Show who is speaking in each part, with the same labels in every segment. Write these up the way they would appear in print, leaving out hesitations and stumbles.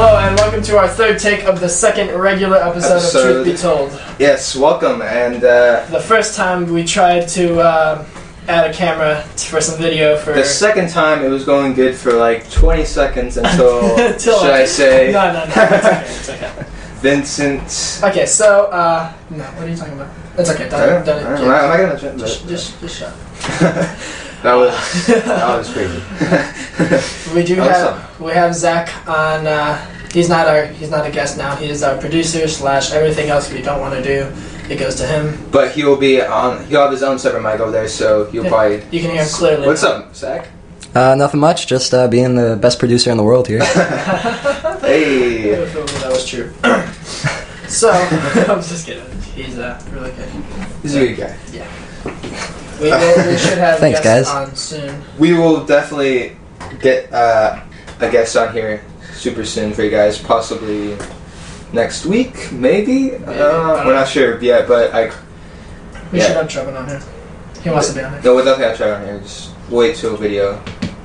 Speaker 1: Hello and welcome to our third take of the second regular episode of Truth Be Told.
Speaker 2: Yes, welcome. And
Speaker 1: the first time we tried to add a camera for some video for...
Speaker 2: The second time it was going good for like 20 seconds until, should I say...
Speaker 1: No, it's okay.
Speaker 2: Vincent...
Speaker 1: Okay, so, no, what are you talking about? It's okay, done it.
Speaker 2: I'm not gonna try,
Speaker 1: Just shut.
Speaker 2: That was crazy.
Speaker 1: We have Zach on. He's not a guest now. He is our producer / everything else we don't want to do. It goes to him.
Speaker 2: But he'll have his own separate mic over there, so he'll probably.
Speaker 1: You can hear him clearly.
Speaker 2: What's up, Zach?
Speaker 3: Nothing much. Just being the best producer in the world here.
Speaker 2: Hey.
Speaker 1: That was true. So I'm just kidding. He's really good.
Speaker 2: He's a good guy.
Speaker 1: Yeah. We should have
Speaker 3: Thanks,
Speaker 1: guests
Speaker 3: guys.
Speaker 1: on soon.
Speaker 2: We will definitely get a guest on here super soon for you guys, possibly next week, maybe. We're not sure yet, but
Speaker 1: we should have Trevor on here. He wants to be on here.
Speaker 2: No, we'll definitely have Trevor on here. Just wait till video.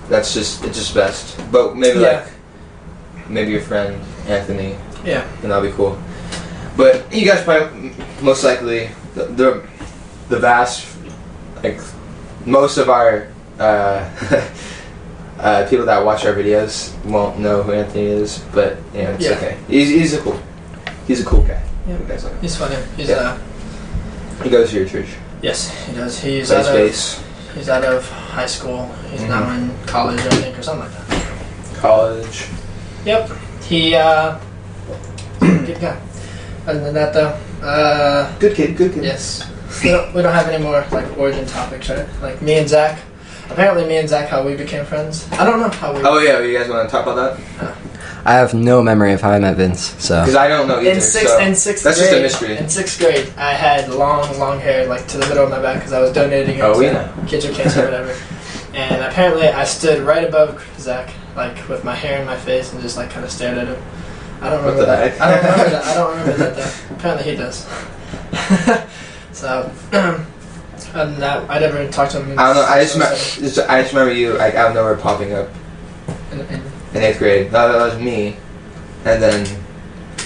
Speaker 2: It's just best. But maybe maybe your friend Anthony.
Speaker 1: Yeah.
Speaker 2: And that'll be cool. But you guys probably most likely the vast most of our people that watch our videos won't know who Anthony is, but it's okay. He's a cool guy.
Speaker 1: Yeah. He's funny. He
Speaker 2: goes to your church.
Speaker 1: Yes, he does. He's out of high school. He's now in college, I think, or something like that.
Speaker 2: College.
Speaker 1: Yep. He good guy. Other than that, though,
Speaker 2: good kid.
Speaker 1: Yes. We don't have any more origin topics, right? Like me and Zach. Apparently, me and Zach, how we became friends. I don't know how we.
Speaker 2: Oh yeah, you guys want to talk about that?
Speaker 3: I have no memory of how I met Vince. So.
Speaker 2: Because I don't know either.
Speaker 1: In sixth grade,
Speaker 2: that's just a mystery.
Speaker 1: In 6th grade, I had long hair to the middle of my back because I was donating it to Kids with Cancer or whatever. And apparently, I stood right above Zach, with my hair in my face, and just kind of stared at him. I don't remember that. I don't remember that though. Apparently, he does. So, other than that, I never talked to him.
Speaker 2: I don't know. I just remember you out of nowhere popping up in 8th grade. That was me, and then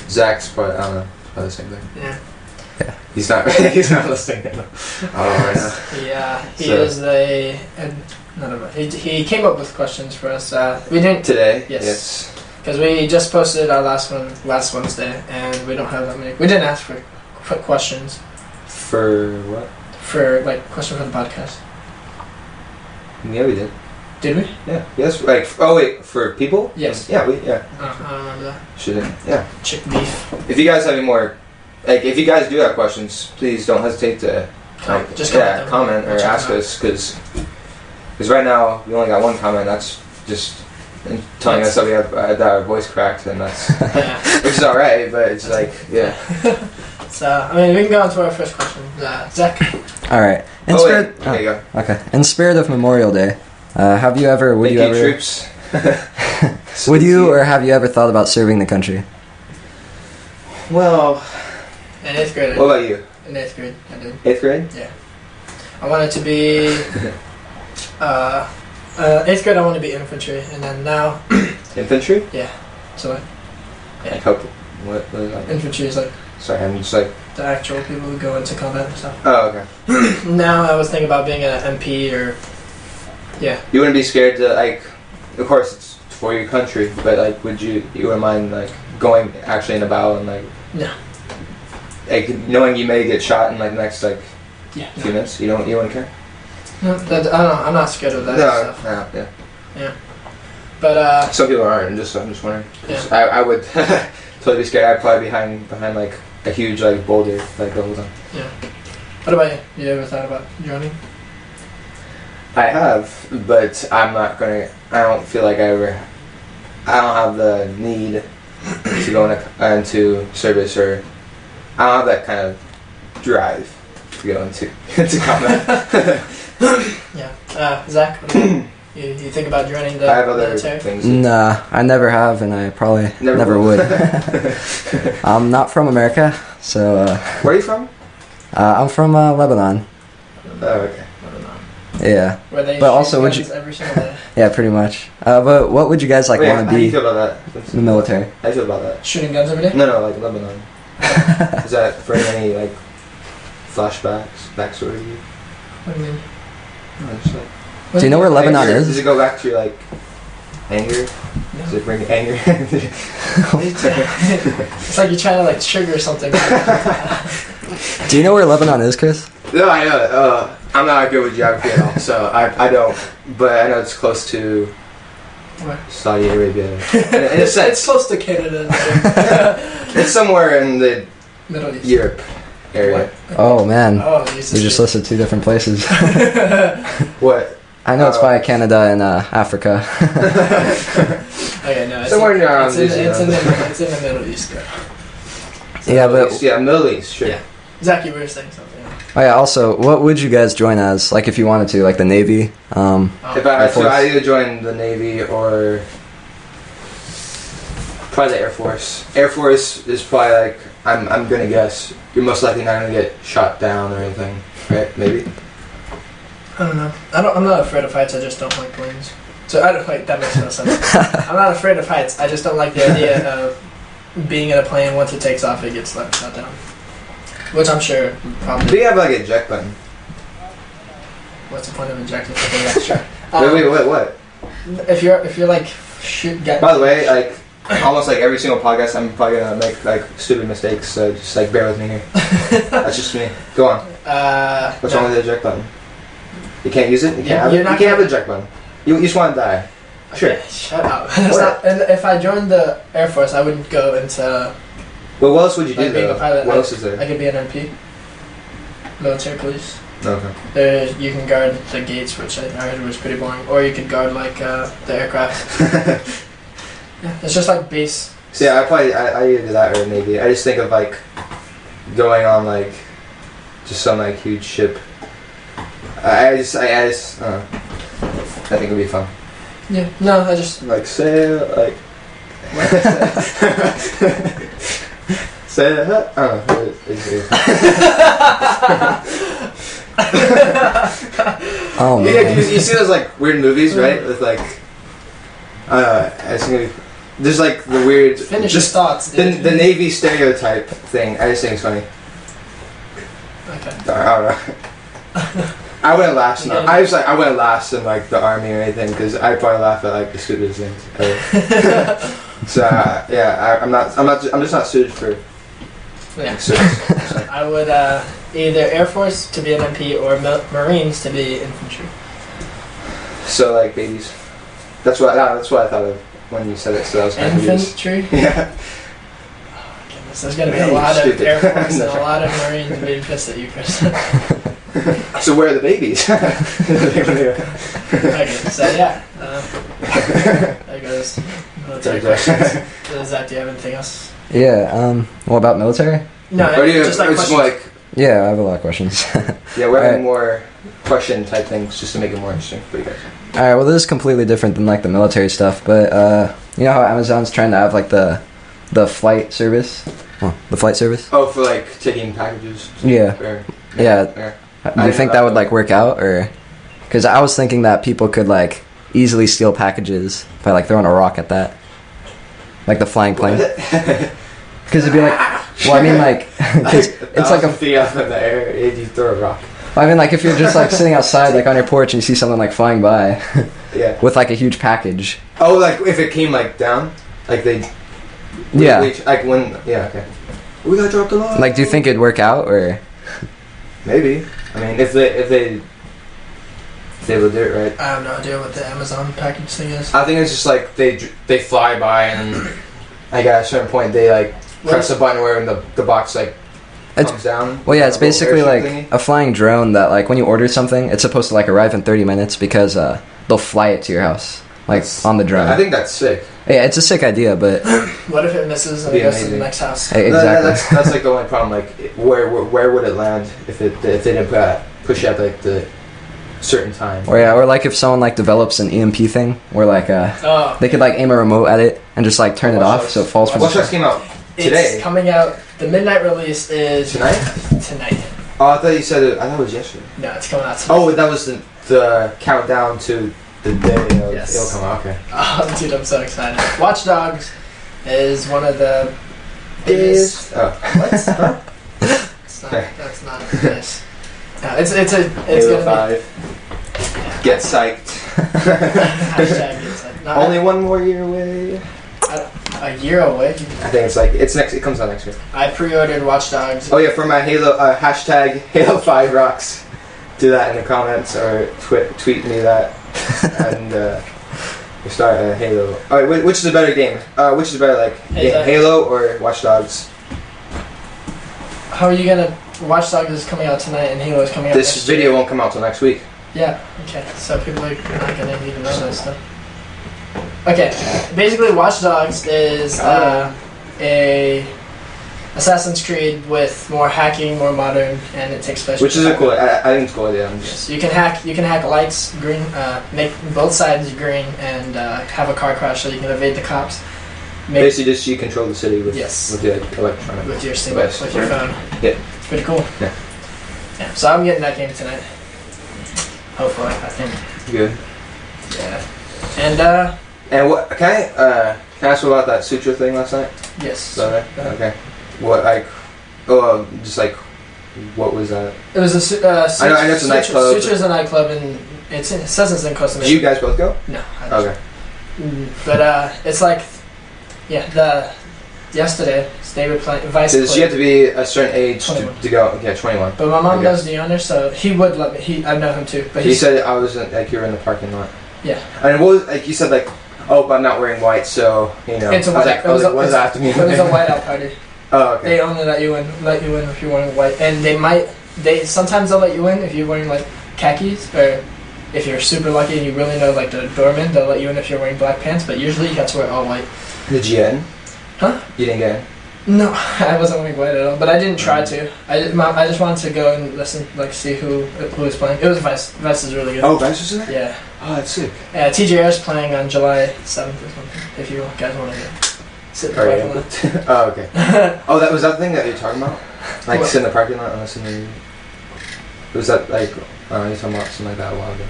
Speaker 2: Zach's probably, I don't know, probably the same thing.
Speaker 1: Yeah.
Speaker 2: He's not listening now. Right now.
Speaker 1: Yeah, he is he came up with questions for us. We didn't
Speaker 2: today.
Speaker 1: Yes. Because we just posted our last one last Wednesday, and we don't have that many. We didn't ask for questions.
Speaker 2: For what?
Speaker 1: For question for the podcast.
Speaker 2: Yeah, we did.
Speaker 1: Did we?
Speaker 2: Yeah. Yes. For people?
Speaker 1: Yes.
Speaker 2: Yeah. I
Speaker 1: don't remember that.
Speaker 2: Shouldn't. Yeah.
Speaker 1: Chick beef.
Speaker 2: If you guys have any more, if you guys do have questions, please don't hesitate to comment or ask us because right now we only got one comment. That's just telling us that we have that our voice cracked, and that's which is alright, but it's
Speaker 1: So, we can go on to our first question. Zach?
Speaker 3: Alright.
Speaker 2: There you go.
Speaker 3: Okay. In spirit of Memorial Day, would you ever...
Speaker 2: troops.
Speaker 3: Would you or have you ever thought about serving the country?
Speaker 2: Well...
Speaker 1: In 8th grade.
Speaker 2: What about you?
Speaker 1: In 8th grade, I did.
Speaker 2: 8th grade?
Speaker 1: Yeah. I wanted to be... 8th grade I wanted to be infantry, and then now...
Speaker 2: Infantry?
Speaker 1: Yeah. So
Speaker 2: What is that?
Speaker 1: Infantry is
Speaker 2: Sorry, I'm just
Speaker 1: the actual people who go into combat and stuff.
Speaker 2: Oh, okay.
Speaker 1: Now I was thinking about being an MP or... Yeah.
Speaker 2: You wouldn't be scared to, of course it's for your country, but you wouldn't mind going actually in a battle and
Speaker 1: No.
Speaker 2: Knowing you may get shot in the next few minutes, you wouldn't care?
Speaker 1: No, I don't know, I'm not scared of that stuff.
Speaker 2: No,
Speaker 1: Yeah. But
Speaker 2: some people aren't, I'm just wondering.
Speaker 1: Yeah.
Speaker 2: I would totally be scared. I'd probably be behind a huge boulder the whole time.
Speaker 1: Yeah. What about you? You ever thought about joining?
Speaker 2: I have, but I'm not gonna. I don't feel like I don't have the need to go into service, or I don't have that kind of drive to go into combat.
Speaker 1: Yeah. Zach, what about you? You think about joining the
Speaker 2: I have other
Speaker 1: military?
Speaker 2: things.
Speaker 3: Nah, I never have, and I probably never would. I'm not from America, so...
Speaker 2: Where are you from?
Speaker 3: I'm from Lebanon.
Speaker 2: Oh, okay.
Speaker 3: Yeah.
Speaker 1: Where they
Speaker 3: but also, would you?
Speaker 1: Every single day.
Speaker 3: Yeah, pretty much. But what would you guys want to be?
Speaker 2: How do you feel about that?
Speaker 3: In the military.
Speaker 2: How do you feel about that?
Speaker 1: Shooting guns every day?
Speaker 2: No, like Lebanon. Is that for any like flashbacks, backstory?
Speaker 1: What do you mean?
Speaker 2: No, just like,
Speaker 3: do you know where Lebanon is?
Speaker 2: Does it go back to your like anger? No. Does it bring anger?
Speaker 1: It's like you're trying to like trigger something.
Speaker 3: Do you know where Lebanon is, Chris?
Speaker 2: No, I know. I'm not good with geography at all, so I don't. But I know it's close to
Speaker 1: Where?
Speaker 2: Saudi Arabia. In a sense.
Speaker 1: It's close to Canada.
Speaker 2: It's somewhere in the
Speaker 1: Middle East.
Speaker 2: Europe area.
Speaker 3: What? Oh man,
Speaker 1: you
Speaker 3: just listed 2 different places.
Speaker 2: What?
Speaker 3: I know it's by Canada and Africa.
Speaker 1: Okay, no,
Speaker 2: somewhere near
Speaker 1: it's in the Middle East, though.
Speaker 3: Yeah, but
Speaker 2: Middle East, sure.
Speaker 1: Yeah. Zach, you were saying something.
Speaker 3: Oh yeah. Also, what would you guys join as? Like, if you wanted to, like the Navy.
Speaker 2: If I either join the Navy or probably the Air Force. Air Force is probably like I'm gonna guess you're most likely not gonna get shot down or anything, right? Maybe.
Speaker 1: I don't know. I'm not afraid of heights. I just don't like planes. So I don't like that makes no sense. I'm not afraid of heights. I just don't like the idea of being in a plane. Once it takes off, it gets left shut down. Which I'm sure probably.
Speaker 2: Do you have like a eject button?
Speaker 1: What's the point of ejecting something extra?
Speaker 2: Wait, what?
Speaker 1: If you're like
Speaker 2: By the way, like almost like every single podcast, I'm probably gonna make like stupid mistakes. So just like bear with me here. That's just me. Go on. What's wrong with the eject button? You can't use it. You can't have the eject button. You just want to die. Sure.
Speaker 1: Okay, shut up. And if I joined the Air Force, I wouldn't go into.
Speaker 2: Well, what else would you do?
Speaker 1: Being a pilot,
Speaker 2: what else is there?
Speaker 1: I could be an MP. Military police.
Speaker 2: Okay.
Speaker 1: You can guard the gates, which I heard was pretty boring, or you could guard like the aircraft. Yeah, it's just like base.
Speaker 2: So yeah, I either do that or Navy. I just think of like going on like just some like huge ship. I think it'd be fun.
Speaker 1: Yeah. No, I just
Speaker 2: like sail like. Sail.
Speaker 3: Oh man.
Speaker 2: Yeah, you see those like weird movies, right? With like, there's like the weird.
Speaker 1: Finish your thoughts.
Speaker 2: The Navy stereotype thing. I just think it's funny.
Speaker 1: Okay.
Speaker 2: I don't know. I wouldn't last. No, I wouldn't last in like the army or anything because I'd probably laugh at like the stupidest things ever. So yeah, I'm just not suited for.
Speaker 1: Yeah. I would either Air Force to be an MP or Marines to be infantry.
Speaker 2: So like babies. That's what I thought of when you said it. So that was kind of
Speaker 1: infantry.
Speaker 2: Yeah.
Speaker 1: Oh my goodness, there's gonna be a lot of Air Force and a lot of Marines being pissed at you, Chris.
Speaker 2: So where are the babies?
Speaker 1: Okay, so yeah. There goes military questions. Zach, do you have anything else?
Speaker 3: Yeah, what about military?
Speaker 1: No, just like questions.
Speaker 3: Yeah, I have a lot of questions.
Speaker 2: Yeah, we're having more question type things just to make it more interesting for you guys.
Speaker 3: Alright, well this is completely different than like the military stuff, but you know how Amazon's trying to have like the flight service? Well, the flight service?
Speaker 2: Oh, for like taking packages?
Speaker 3: Yeah. Yeah. Do you think that would like work out, or? Because I was thinking that people could like easily steal packages by like throwing a rock at that, like the flying plane. Because it'd be like, well, I mean like, cause it's like a
Speaker 2: feet up in the air if you throw a rock.
Speaker 3: Well, I mean like if you're just like sitting outside like on your porch and you see someone like flying by,
Speaker 2: yeah,
Speaker 3: with like a huge package.
Speaker 2: Oh, like if it came like down, like they.
Speaker 3: Yeah.
Speaker 2: Like when. Yeah. Okay. We gotta drop the rock.
Speaker 3: Like, do you think it'd work out, or?
Speaker 2: Maybe. I mean, if they would do it right.
Speaker 1: I have no idea what the Amazon package thing is.
Speaker 2: I think it's just like they fly by and like at a certain point they like press a button where the box like comes down.
Speaker 3: Well, yeah, it's basically like a flying drone that like when you order something, it's supposed to like arrive in 30 minutes because they'll fly it to your house like on the drone.
Speaker 2: I think that's sick.
Speaker 3: Yeah, it's a sick idea, but
Speaker 1: what if it misses and it goes to the next house?
Speaker 3: Hey, exactly.
Speaker 2: That's like the only problem. Like, where would it land if they didn't push out like the certain time?
Speaker 3: Or like if someone like develops an EMP thing, where like they could like aim a remote at it and just like turn it off so it falls from.
Speaker 2: Watch Dogs came out today.
Speaker 1: It's coming out. The midnight release is
Speaker 2: tonight.
Speaker 1: Tonight.
Speaker 2: Oh, I thought you said it. I thought it was yesterday.
Speaker 1: No, it's coming out tonight.
Speaker 2: Oh, that was the. the countdown to the day of it'll come out. Okay.
Speaker 1: Oh, dude, I'm so excited. Watch Dogs is one of the biggest.
Speaker 2: Oh.
Speaker 1: What? Huh? That's not this. No, it's
Speaker 2: Halo
Speaker 1: gonna
Speaker 2: 5.
Speaker 1: be. Yeah.
Speaker 2: Get psyched.
Speaker 1: Hashtag get psyched. No,
Speaker 2: Only one more year away.
Speaker 1: A year away.
Speaker 2: I think it's like it's next. It comes out next year.
Speaker 1: I pre-ordered Watch Dogs.
Speaker 2: Oh yeah, for my Halo hashtag Halo 5 rocks. Do that in the comments or tweet me that, and we start a Halo. All right, which is a better game? Which is better, like Halo or Watch Dogs?
Speaker 1: How are you gonna? Watch Dogs is coming out tonight, and Halo is coming out.
Speaker 2: This video won't come out till next week.
Speaker 1: Yeah. Okay. So people are not gonna even know this stuff. Okay. Basically, Watch Dogs is a Assassin's Creed with more hacking, more modern, and it takes place.
Speaker 2: Which is a cool. I think it's cool. Yeah.
Speaker 1: Yes, you can hack lights green, make both sides green, and have a car crash so you can evade the cops.
Speaker 2: Basically, just you control the city with the electronic
Speaker 1: with your with your phone.
Speaker 2: Yeah,
Speaker 1: it's pretty cool.
Speaker 2: Yeah.
Speaker 1: Yeah. So I'm getting that game tonight. Hopefully, I think.
Speaker 2: Good.
Speaker 1: Yeah.
Speaker 2: And what can I ask about that suture thing last night?
Speaker 1: Yes.
Speaker 2: Okay. What just like what was that?
Speaker 1: It was a.
Speaker 2: I know it's a nightclub.
Speaker 1: Suture's a nightclub, and it says it's in Costa Rica.
Speaker 2: Did you guys both go?
Speaker 1: No.
Speaker 2: Okay.
Speaker 1: But it's like, yesterday they were playing Vice.
Speaker 2: Does she have to be a certain age to go? Yeah, 21.
Speaker 1: But my mom knows the owner, so he would let me. I know him too. But
Speaker 2: he said I was like you were in the parking lot.
Speaker 1: Yeah.
Speaker 2: And what was like you said like, oh, but I'm not wearing white, so you know.
Speaker 1: It's a white.
Speaker 2: What does that have to mean?
Speaker 1: It was a whiteout party.
Speaker 2: Oh, okay.
Speaker 1: They only let you in if you're wearing white, and sometimes they'll let you in if you're wearing like khakis, or if you're super lucky and you really know like the doorman, they'll let you in if you're wearing black pants. But usually you have to wear all white.
Speaker 2: Did you get in?
Speaker 1: Huh?
Speaker 2: You didn't get in?
Speaker 1: No, I wasn't wearing white at all. But I didn't try to. I just wanted to go and listen, like see who was playing. It was Vice. Vice is really good.
Speaker 2: Oh, Vice was there?
Speaker 1: Yeah.
Speaker 2: Oh, that's sick.
Speaker 1: Yeah, TJR is playing on July 7th or something. If you guys want to sit in the parking lot.
Speaker 2: Oh, okay. Oh, that was that thing that you're talking about? Like sit in the parking lot and listen to. Was that like you're talking about something like that a while ago?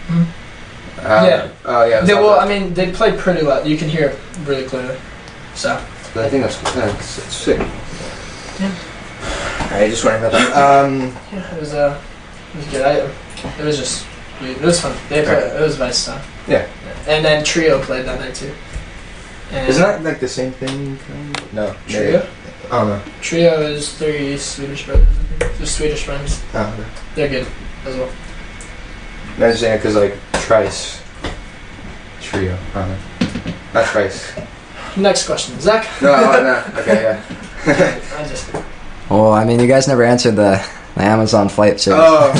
Speaker 1: Mm-hmm.
Speaker 2: Yeah. Oh yeah.
Speaker 1: I mean, they played pretty loud. You can hear it really clearly. So.
Speaker 2: But I think that's sick.
Speaker 1: Yeah.
Speaker 2: Alright, just wondering about that.
Speaker 1: Yeah, it was good. It was fun. It was Vice stuff.
Speaker 2: Yeah.
Speaker 1: And then Trio played that night too. And
Speaker 2: isn't that like the same thing? No.
Speaker 1: Trio?
Speaker 2: I don't know.
Speaker 1: Trio is 3 Swedish brothers. Just Swedish friends.
Speaker 2: Oh, okay.
Speaker 1: They're good as well.
Speaker 2: I understand because like Trice. Trio. I don't know. Not Trice.
Speaker 1: Next question, Zach.
Speaker 2: No. Okay, yeah.
Speaker 3: Well, I mean, you guys never answered the Amazon flight service.
Speaker 2: Oh,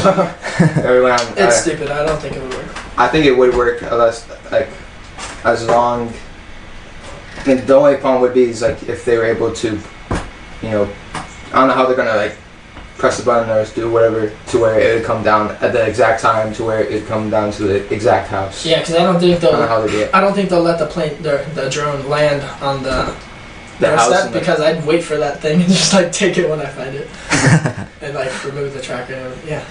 Speaker 2: everyone.
Speaker 1: It's stupid. I don't think it would work.
Speaker 2: I think it would work unless, like, as long. I mean, the only problem would be is like if they were able to, you know, I don't know how they're gonna like press the button or do whatever to where it would come down at the exact time to where it would come down to the exact house.
Speaker 1: Yeah, because I don't think they'll.
Speaker 2: I don't know how they do it.
Speaker 1: I don't think they'll let the drone land on the house because I'd wait for that thing and just like take it when I find it and like remove the tracker. Yeah.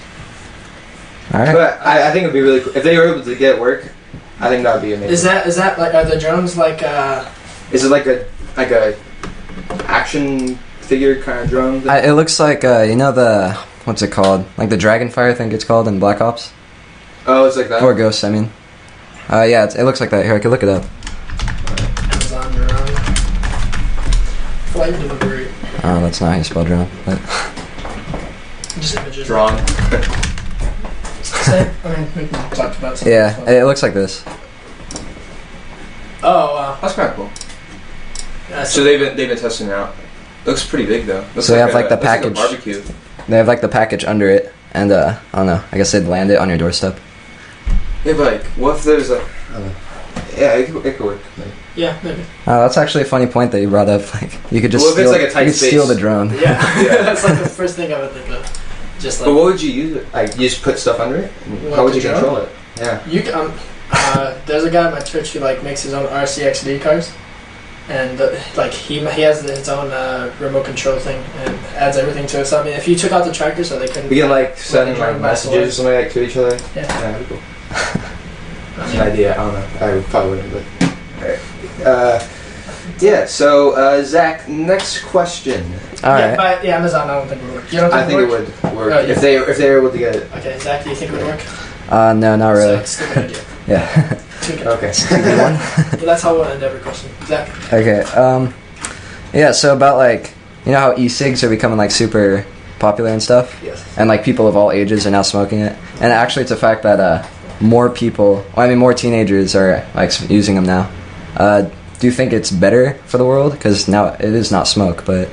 Speaker 3: All right.
Speaker 2: But I think it'd be really cool if they were able to get it work. I think that would be amazing.
Speaker 1: Is that like are the drones like?
Speaker 2: Is it like a action figure kind of drone thing?
Speaker 3: It looks like what's it called? Like the Dragonfire, I think it's called in Black Ops.
Speaker 2: Oh, it's like that.
Speaker 3: Or Ghost, I mean. Yeah, it looks like that. Here, I can look it up.
Speaker 1: Amazon drone flight delivery.
Speaker 3: Oh, that's not how you spell drone. But
Speaker 1: just images.
Speaker 2: Drawn.
Speaker 1: I mean, we can talk about something.
Speaker 3: yeah, it looks like this.
Speaker 1: Oh wow,
Speaker 2: That's kind of cool.
Speaker 1: yeah,
Speaker 2: So they've been testing it out. Looks pretty big though. Looks
Speaker 3: So they have like the
Speaker 2: looks like a
Speaker 3: package.
Speaker 2: barbecue.
Speaker 3: They have like the package under it, and I don't know. I guess they'd land it on your doorstep.
Speaker 2: Yeah, but like, what if there's a? Yeah, it could work. Maybe.
Speaker 1: Yeah, maybe.
Speaker 3: That's actually a funny point that you brought up. Like you could just
Speaker 2: Well, if it's
Speaker 3: steal,
Speaker 2: like a tight
Speaker 3: you could
Speaker 2: space.
Speaker 3: steal the drone.
Speaker 1: Yeah, that's like the first thing I would think of. Just like.
Speaker 2: But what would you use it? Like, you just put stuff under it?
Speaker 1: What,
Speaker 2: How would you
Speaker 1: the
Speaker 2: control
Speaker 1: drone?
Speaker 2: it? Yeah.
Speaker 1: You can, there's a guy at my church who like makes his own RCXD cars. and like he has his own remote control thing and adds everything to it. So I mean, if you took out the tractor, so they couldn't.
Speaker 2: We can like send like messages or something like to each other.
Speaker 1: Yeah,
Speaker 2: that'd be cool. That's an idea. I don't know. I probably wouldn't, but. Alright. Yeah. So Zach, next question.
Speaker 3: All right.
Speaker 1: But Amazon, I don't think it would work. You don't think
Speaker 2: I think it would work if they were able to get it.
Speaker 1: Okay, Zach, do you think it would work?
Speaker 3: No, not really.
Speaker 1: So, stupid idea.
Speaker 3: Yeah.
Speaker 2: Okay.
Speaker 3: One.
Speaker 1: Well, that's how we'll end every question. Zach.
Speaker 3: Okay. Yeah. So about like how e-cigs are becoming like super popular and stuff.
Speaker 1: Yes.
Speaker 3: And like people of all ages are now smoking it. And actually, it's a fact that more teenagers are like using them now. Do you think it's better for the world? Because now it is not smoke, but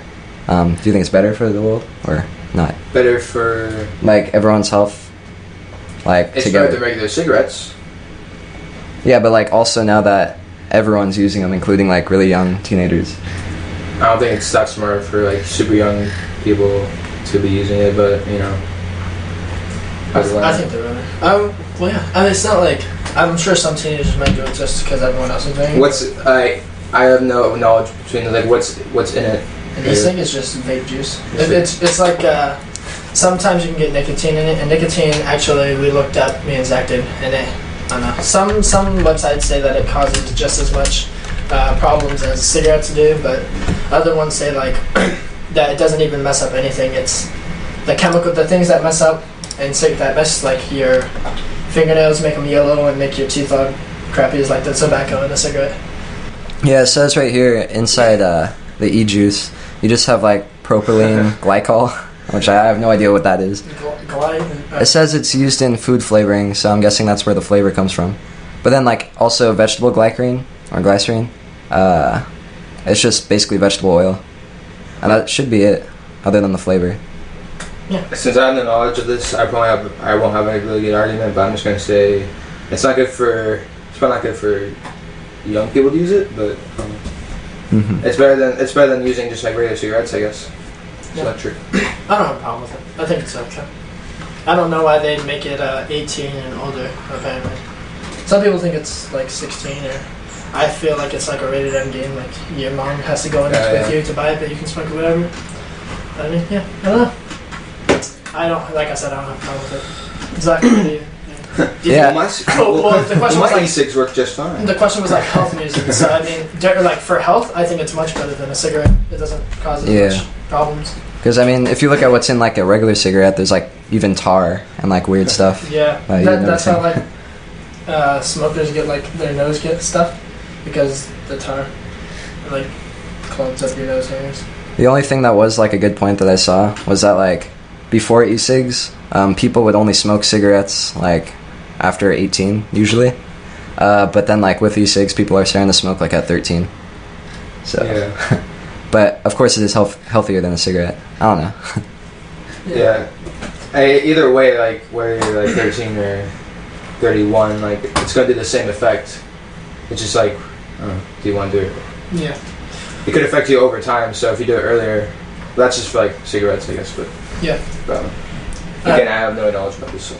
Speaker 3: do you think it's better for the world or not?
Speaker 2: Better for
Speaker 3: like everyone's health. Like
Speaker 2: it's
Speaker 3: together.
Speaker 2: better than regular cigarettes.
Speaker 3: Yeah, but like also now that everyone's using them, including like really young teenagers.
Speaker 2: I don't think it's that smart for like super young people to be using it, but
Speaker 1: I think they're better. Well, yeah. I mean, it's not like I'm sure some teenagers might do it just because everyone else is doing it.
Speaker 2: I have no knowledge between like what's in it.
Speaker 1: And this thing is just vape juice. It's like sometimes you can get nicotine in it, and nicotine actually we looked up, me and Zach did, and I don't know. Some websites say that it causes just as much problems as cigarettes do, but other ones say like that it doesn't even mess up anything. It's the things that mess up and that mess like your fingernails, make them yellow and make your teeth all crappy is like the tobacco in a cigarette.
Speaker 3: Yeah, it says right here inside the e-juice, you just have like propylene glycol, which I have no idea what that is. It says it's used in food flavoring, so I'm guessing that's where the flavor comes from. But then like also vegetable glycerine or glycerine, it's just basically vegetable oil, and that should be it, other than the flavor.
Speaker 2: Yeah. Since I have no knowledge of this, I won't have any really good argument, but I'm just gonna say it's probably not good for young people to use it, but it's better than using just like regular cigarettes, I guess. It's electric.
Speaker 1: I don't have a problem with it. I think it's okay. I don't know why they'd make it 18 and older, apparently. Some people think it's like 16, or I feel like it's like a rated M game, like your mom has to go in with you to buy it, but you can smoke or whatever. But I mean, I don't know. Like I said, I don't have a problem with it. Exactly.
Speaker 3: Yeah.
Speaker 1: The question was like
Speaker 2: e-cigs work just fine.
Speaker 1: The question was like health reasons. So I mean, like for health, I think it's much better than a cigarette. It doesn't cause as much problems.
Speaker 3: Because I mean, if you look at what's in like a regular cigarette, there's like even tar and like weird stuff.
Speaker 1: Yeah, that's how like smokers get like their nose get stuff because the tar like clogs up your nose hairs.
Speaker 3: The only thing that was like a good point that I saw was that like before e-cigs, people would only smoke cigarettes like after 18 usually, but then like with e-cigs, people are starting to smoke like at 13. So, but of course it is healthier than a cigarette. I don't know.
Speaker 2: Yeah. Either way, like whether you're like 13 or 31, like it's gonna do the same effect. It's just like, do you want to do it?
Speaker 1: Yeah.
Speaker 2: It could affect you over time. So if you do it earlier, that's just for like cigarettes, I guess. But again, I have no knowledge about this. So.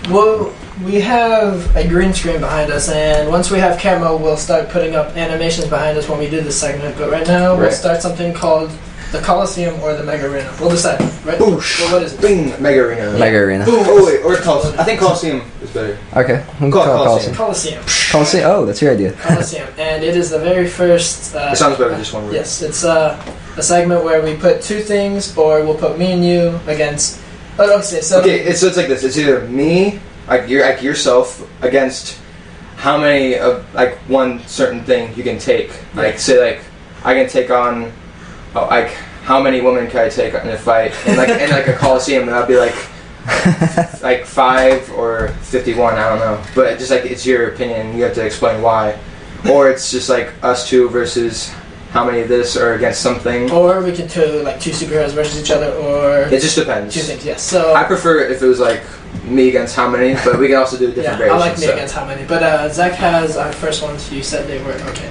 Speaker 1: Well, we have a green screen behind us, and once we have camera, we'll start putting up animations behind us when we do this segment. But right now, we'll start something called the Coliseum or the Mega Arena. We'll decide, right?
Speaker 2: Boosh.
Speaker 1: Well, what is it?
Speaker 2: Bing, Mega Arena.
Speaker 3: Mega Arena.
Speaker 2: Boom. Oh wait, or Coliseum. I think Coliseum is better.
Speaker 3: Okay, we'll call it
Speaker 1: Coliseum.
Speaker 3: Coliseum. Oh, that's your idea.
Speaker 1: Coliseum, and it is the very first.
Speaker 2: It sounds better than just one word.
Speaker 1: Yes, it's a segment where we put two things, or we'll put me and you against. So it's
Speaker 2: like this. It's either me, like yourself, against how many of like one certain thing you can take. Like say like I can take on like how many women can I take in a fight in like a Coliseum, and I'd be like 5 or 51. I don't know, but just like it's your opinion. You have to explain why, or it's just like us two versus. How many of this or against something?
Speaker 1: Or we could do like two superheroes versus each other, or
Speaker 2: it just depends.
Speaker 1: Two things, yes. So
Speaker 2: I prefer if it was like me against how many, but we can also do different variations.
Speaker 1: I like me against how many. But Zach has our first ones. You said they were okay.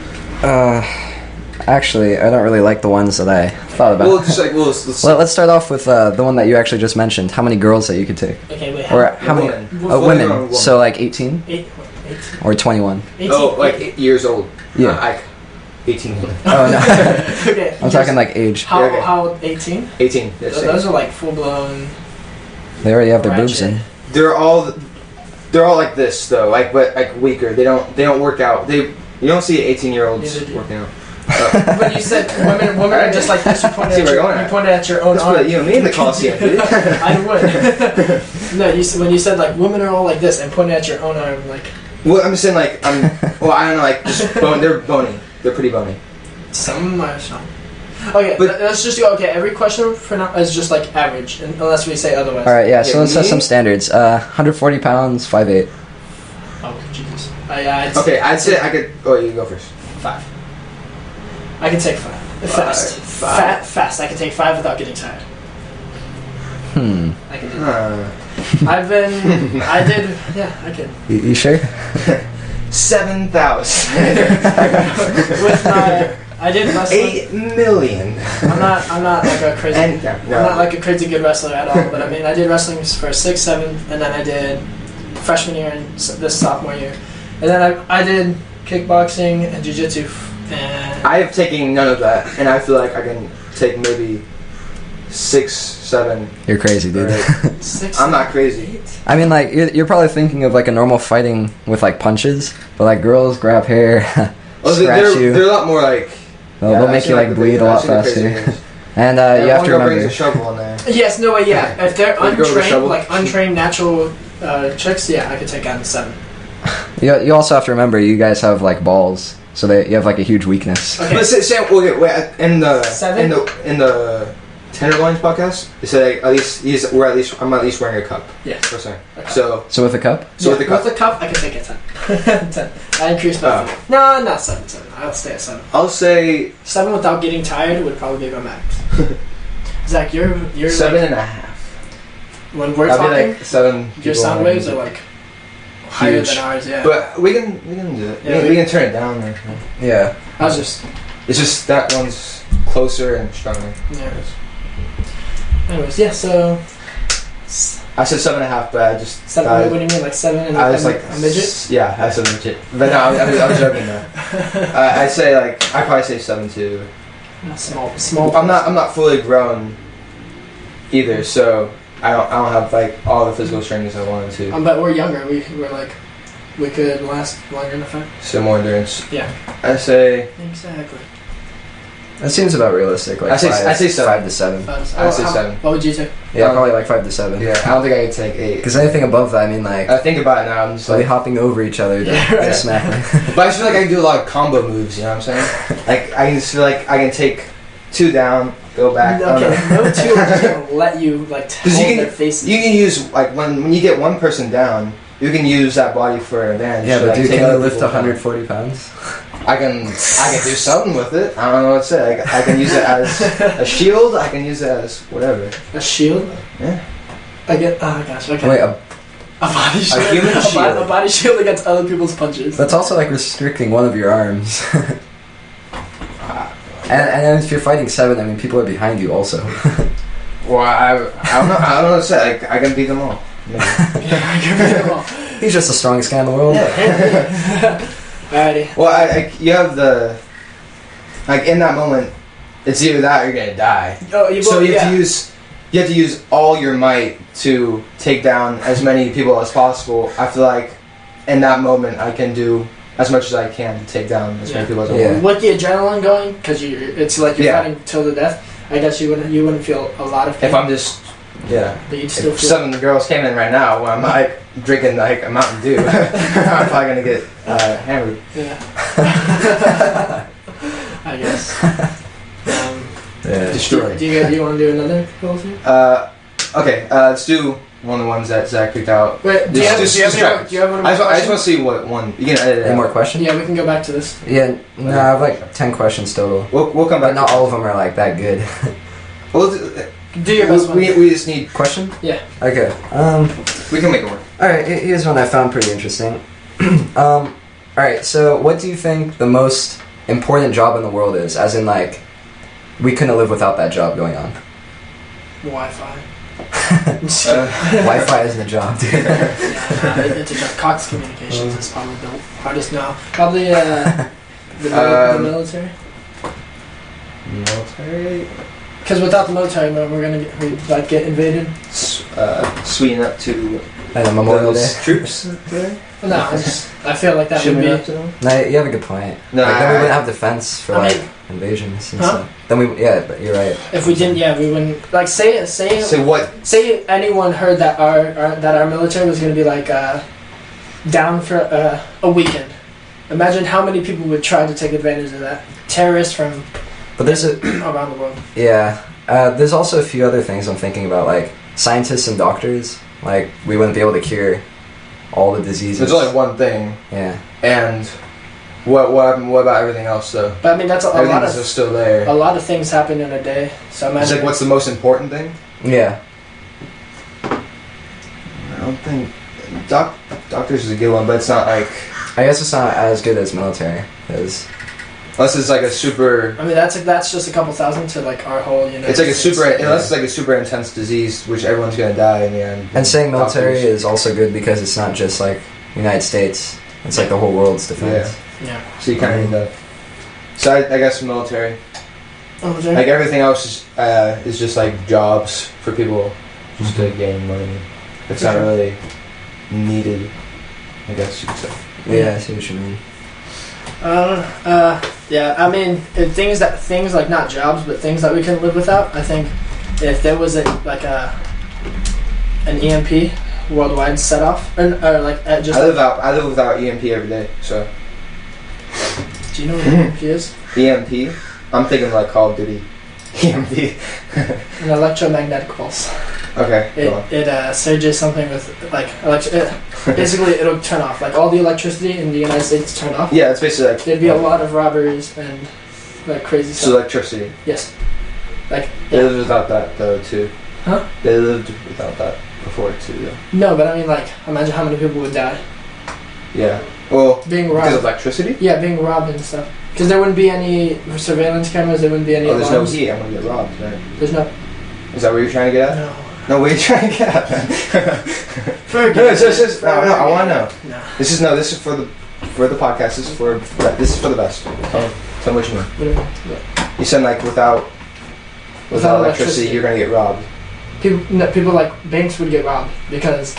Speaker 3: Actually, I don't really like the ones that I thought about.
Speaker 2: Well, just like
Speaker 3: let's start off with the one that you actually just mentioned. How many girls that you could take?
Speaker 1: Okay, wait.
Speaker 3: Or how many women? So like 18?
Speaker 1: 18.
Speaker 3: Or 21?
Speaker 1: 18.
Speaker 2: Oh, like 8 years old.
Speaker 3: Yeah.
Speaker 2: 18.
Speaker 3: Oh no.
Speaker 1: Okay.
Speaker 3: I'm talking like age.
Speaker 1: How old? 18?
Speaker 2: 18.
Speaker 1: Those are like full blown.
Speaker 3: They already have their boobs in.
Speaker 2: They're all like this though, but weaker. They don't work out. You don't see 18-year-olds working out.
Speaker 1: But you said women are just like this. You pointed at your own arm.
Speaker 2: You and me in the Coliseum, dude.
Speaker 1: I would. No, when you said like women are all like this and pointed at your own arm, like.
Speaker 2: Well, I'm saying like I don't know, like just they're bony. They're pretty bony.
Speaker 1: Some are some. Okay, but let's just go. Okay, every question for now is just like average, unless we say otherwise.
Speaker 3: All right, yeah. So let's set some standards. 140 pounds, 5'8".
Speaker 1: Oh Jesus.
Speaker 2: I'd say I could. Oh, you go first.
Speaker 1: 5. I can take 5. Fast. Fast. I can take 5 without getting tired. I can do that. I did. Yeah, I can.
Speaker 3: You sure?
Speaker 2: 7,000.
Speaker 1: With I did wrestling.
Speaker 2: 8 million.
Speaker 1: I'm not like a crazy. I'm not like a crazy good wrestler at all. But I mean, I did wrestling for 6, 7, and then I did freshman year and this sophomore year, and then I did kickboxing and jiu-jitsu. And
Speaker 2: I have taken none of that, and I feel like I can take maybe 6, 7.
Speaker 3: You're crazy, dude.
Speaker 1: 6,
Speaker 2: I'm not crazy.
Speaker 1: 8.
Speaker 3: I mean, like you're probably thinking of like a normal fighting with like punches, but like girls grab hair, scratch you.
Speaker 2: They're a lot more like.
Speaker 3: They'll make you like bleed a lot faster. And you have to remember.
Speaker 2: Brings a shovel in there.
Speaker 1: Yes, no way, yeah. If they're untrained natural chicks, yeah, I could take on 7.
Speaker 3: You also have to remember, you guys have like balls, so you have like a huge weakness.
Speaker 2: Okay. But Sam, wait, in the Tenderloins podcast, they said like, I'm at least wearing a cup.
Speaker 1: Yes.
Speaker 2: For a second.
Speaker 1: Okay.
Speaker 2: So
Speaker 3: with a cup?
Speaker 1: With a cup, I can take a 10. 10. I increased by 5. No, not 7. I'll stay at 7.
Speaker 2: I'll say
Speaker 1: 7 without getting tired would probably be my max. Zach, you're
Speaker 2: 7.5.
Speaker 1: When we're talking,
Speaker 2: like 7.
Speaker 1: Your sound waves are like higher than ours. Yeah.
Speaker 2: But we can do it. Yeah, we can turn it down.
Speaker 3: Yeah.
Speaker 2: It's just that one's closer and stronger.
Speaker 1: Yeah. Anyways, yeah. So.
Speaker 2: I said 7.5, but I just.
Speaker 1: 7. What do you mean, like 7 and
Speaker 2: I was like
Speaker 1: a midget?
Speaker 2: Yeah, I said midget. But no, I'm joking though. I say like I probably say 7 too.
Speaker 1: Small.
Speaker 2: I'm not fully grown either, so I don't have like all the physical strength I wanted to.
Speaker 1: But we're younger. We could last longer in the fight.
Speaker 2: So more endurance.
Speaker 1: Yeah.
Speaker 2: I say.
Speaker 1: Exactly.
Speaker 3: That seems about realistic. Like I say
Speaker 2: 7
Speaker 3: to 7.
Speaker 2: I say 7.
Speaker 1: What would you take?
Speaker 3: Yeah, probably like 5 to 7.
Speaker 2: Yeah, I don't think I could take 8.
Speaker 3: Because anything above that, I mean, like
Speaker 2: I think about it now. I'm just
Speaker 3: like
Speaker 2: like
Speaker 3: hopping over each other to smack me.
Speaker 2: But I just feel like I can do a lot of combo moves. You know what I'm saying? Like I just feel like I can take 2 down, go back.
Speaker 1: Okay, no 2 are just gonna let you like hold their faces.
Speaker 2: You can use like when you get one person down, you can use that body for an advantage.
Speaker 3: Yeah, but
Speaker 2: like,
Speaker 3: dude, can you lift 140 pounds?
Speaker 2: I can do something with it. I don't know what to say. I can use it as a shield. I can use it as whatever.
Speaker 1: A shield?
Speaker 2: Yeah.
Speaker 1: Oh gosh. Okay.
Speaker 3: Wait,
Speaker 1: a body shield.
Speaker 2: A human shield.
Speaker 1: A body shield against other people's punches.
Speaker 3: That's also like restricting one of your arms. And if you're fighting 7, I mean, people are behind you also.
Speaker 2: Well, I don't know. I don't know what to say. I can beat them all.
Speaker 1: I can beat them all.
Speaker 3: He's just the strongest guy in the world.
Speaker 1: Yeah. Alrighty.
Speaker 2: Well, you have the like in that moment, it's either that or you're gonna die. So you have to use all your might to take down as many people as possible. I feel like in that moment I can do as much as I can to take down as many people as I want.
Speaker 1: With the adrenaline going, because it's like you're fighting till the death. I guess you wouldn't feel a lot of pain.
Speaker 2: If I'm just but
Speaker 1: you'd still
Speaker 2: if 7 girls came in right now when I'm like drinking like a Mountain Dew, I'm probably gonna get hammered.
Speaker 1: Yeah. I guess.
Speaker 2: Destroyed.
Speaker 1: Do you want to do another goal thing?
Speaker 2: Okay. Let's do one of the ones that Zach picked out.
Speaker 1: Wait, do you have one?
Speaker 2: I just want to see what one. You can edit it.
Speaker 3: Any more questions?
Speaker 1: Yeah, we can go back to this.
Speaker 3: Yeah, no, I have like 10 questions total.
Speaker 2: We'll come back.
Speaker 3: But not all of them are like that good.
Speaker 1: Do your best one.
Speaker 2: We just need
Speaker 3: question.
Speaker 1: Yeah.
Speaker 3: Okay.
Speaker 2: We can make it work.
Speaker 3: All right. Here's one I found pretty interesting. All right. So, what do you think the most important job in the world is? As in, like, we couldn't live without that job going on.
Speaker 1: Wi-Fi.
Speaker 3: Wi-Fi isn't a job, dude.
Speaker 1: It's a job. Cox Communications is probably the hardest now. Probably The military?
Speaker 2: Military?
Speaker 1: Because without the military, we're gonna get invaded.
Speaker 2: Sweeten up to
Speaker 3: Memorial Day
Speaker 2: troops there?
Speaker 1: No, I feel like that would be.
Speaker 3: No, you have a good point.
Speaker 2: No,
Speaker 3: then we wouldn't have defense for invasions and stuff. Then but you're right.
Speaker 1: If we didn't, we wouldn't. Like say
Speaker 2: what?
Speaker 1: Say anyone heard that our military was gonna be down for a weekend. Imagine how many people would try to take advantage of that. Terrorists from.
Speaker 3: But there's
Speaker 1: around the world.
Speaker 3: Yeah, there's also a few other things I'm thinking about, like scientists and doctors. Like we wouldn't be able to cure all the diseases.
Speaker 2: There's only one thing.
Speaker 3: Yeah.
Speaker 2: And what about everything else though?
Speaker 1: But I mean that's a lot of
Speaker 2: just still there.
Speaker 1: A lot of things happen in a day. So imagine.
Speaker 2: It's what's the most important thing?
Speaker 3: Yeah.
Speaker 2: I don't think doctors is a good one, but it's not like.
Speaker 3: I guess it's not as good as military, because.
Speaker 2: Unless it's a super.
Speaker 1: I mean, that's just a couple thousand to our whole.
Speaker 2: It's unless it's a super intense disease, which everyone's gonna die in the end.
Speaker 3: And saying military is also good because it's not just United States. It's the whole world's defense.
Speaker 1: Yeah.
Speaker 2: So you kind of need that. So I guess military.
Speaker 1: Military.
Speaker 2: Everything else is just jobs for people just to gain money. It's not really needed. I guess you could say.
Speaker 3: Yeah, I see what you mean.
Speaker 1: Yeah, I mean, things like not jobs, but things that we can live without. I think if there was an EMP worldwide set off, or just.
Speaker 2: I live without EMP every day. So.
Speaker 1: Do you know what EMP is?
Speaker 2: EMP? I'm thinking Call of Duty. EMP.
Speaker 1: An electromagnetic pulse.
Speaker 2: Okay.
Speaker 1: It surges something with basically it'll turn off all the electricity in the United States turn off.
Speaker 2: Yeah, it's basically
Speaker 1: there'd be a lot of robberies and crazy stuff.
Speaker 2: So electricity.
Speaker 1: Yes.
Speaker 2: They lived without that though too.
Speaker 1: Huh?
Speaker 2: They lived without that before too though.
Speaker 1: No, but I mean imagine how many people would die.
Speaker 2: Yeah. Well,
Speaker 1: being robbed.
Speaker 2: Because of electricity?
Speaker 1: Yeah, being robbed and stuff. Because there wouldn't be any surveillance cameras. There wouldn't be any.
Speaker 2: There's
Speaker 1: alarms.
Speaker 2: no heat. I'm gonna get robbed. Right?
Speaker 1: There's no.
Speaker 2: Is that what you're trying to get at?
Speaker 1: No.
Speaker 2: No, what are you trying to get at, man? No, I want to know.
Speaker 1: No.
Speaker 2: This is for the podcast. This is for the best. Tell me what you mean.
Speaker 1: What?
Speaker 2: You said without electricity, you're gonna get robbed.
Speaker 1: People banks would get robbed because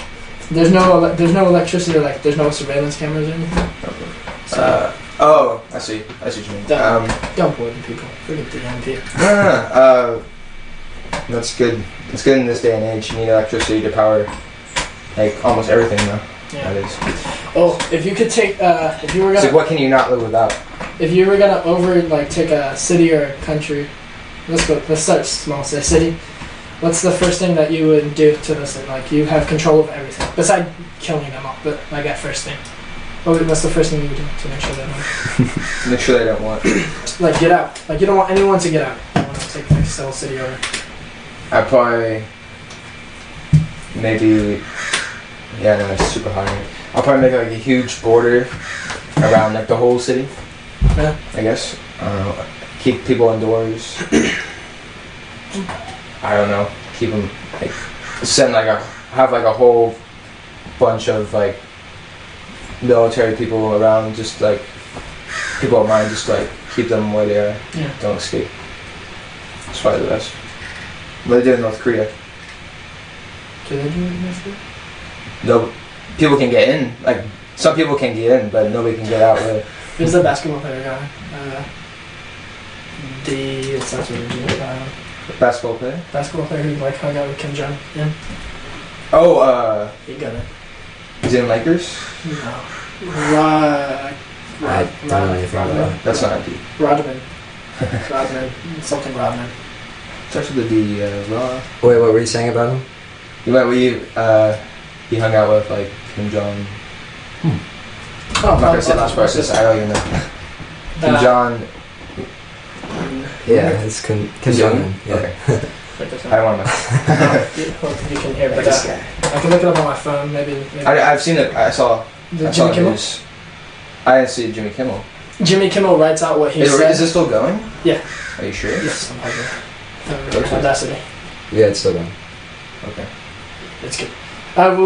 Speaker 1: there's no electricity. There's no surveillance cameras or anything.
Speaker 2: Okay. So, I see what you mean.
Speaker 1: Don't poison people. Forget the EMP.
Speaker 2: No. That's good. It's good in this day and age. You need electricity to power almost everything now.
Speaker 1: Yeah.
Speaker 2: That is.
Speaker 1: Oh, if you could take if you were gonna.
Speaker 2: So what can you not live without?
Speaker 1: If you were gonna take a city or a country, let's start small. Say city. What's the first thing that you would do to the city? You have control of everything besides killing them all. But at first thing. What's the first thing you would do to make sure they don't?
Speaker 2: Make sure they don't want.
Speaker 1: Get out. You don't want anyone to get out. You want to take Cell City over.
Speaker 2: I'd probably maybe it's super high. I'll probably make a huge border around the whole city.
Speaker 1: Yeah.
Speaker 2: I guess. I don't know. Keep people indoors. I don't know. Keep them send have a whole bunch of military people around, just people of mine, just keep them where they are.
Speaker 1: Yeah.
Speaker 2: Don't escape. It's probably the best. What they do in North Korea.
Speaker 1: Do they do it in North Korea?
Speaker 2: No, people can get in. Some people can get in, but nobody can get out. Really.
Speaker 1: Who's the basketball player guy? It starts with a G.
Speaker 2: Basketball player.
Speaker 1: Basketball player who hung out with Kim Jong Un.
Speaker 2: Oh,
Speaker 1: he got it.
Speaker 2: Is he in Lakers?
Speaker 1: No.
Speaker 3: I don't know anything about that.
Speaker 2: That's not a D.
Speaker 1: Rodman. Something Rodman.
Speaker 2: Starts with a D. Raw.
Speaker 3: Wait, what were you saying about him?
Speaker 2: He hung out with Kim Jong. I'm not gonna say this process. I don't even know. Kim Jong.
Speaker 3: Yeah, it's Kim Jong. Yeah.
Speaker 2: Okay. I don't want to.
Speaker 1: You can hear, but I can look it up on my phone. Maybe.
Speaker 2: I've seen it. I saw
Speaker 1: Jimmy Kimmel.
Speaker 2: I didn't see Jimmy Kimmel.
Speaker 1: Jimmy Kimmel writes out what he said.
Speaker 2: Is this still going?
Speaker 1: Yeah.
Speaker 2: Are you sure?
Speaker 1: Yes, I'm positive. Audacity.
Speaker 3: Yeah, it's still going.
Speaker 2: Okay.
Speaker 1: It's good.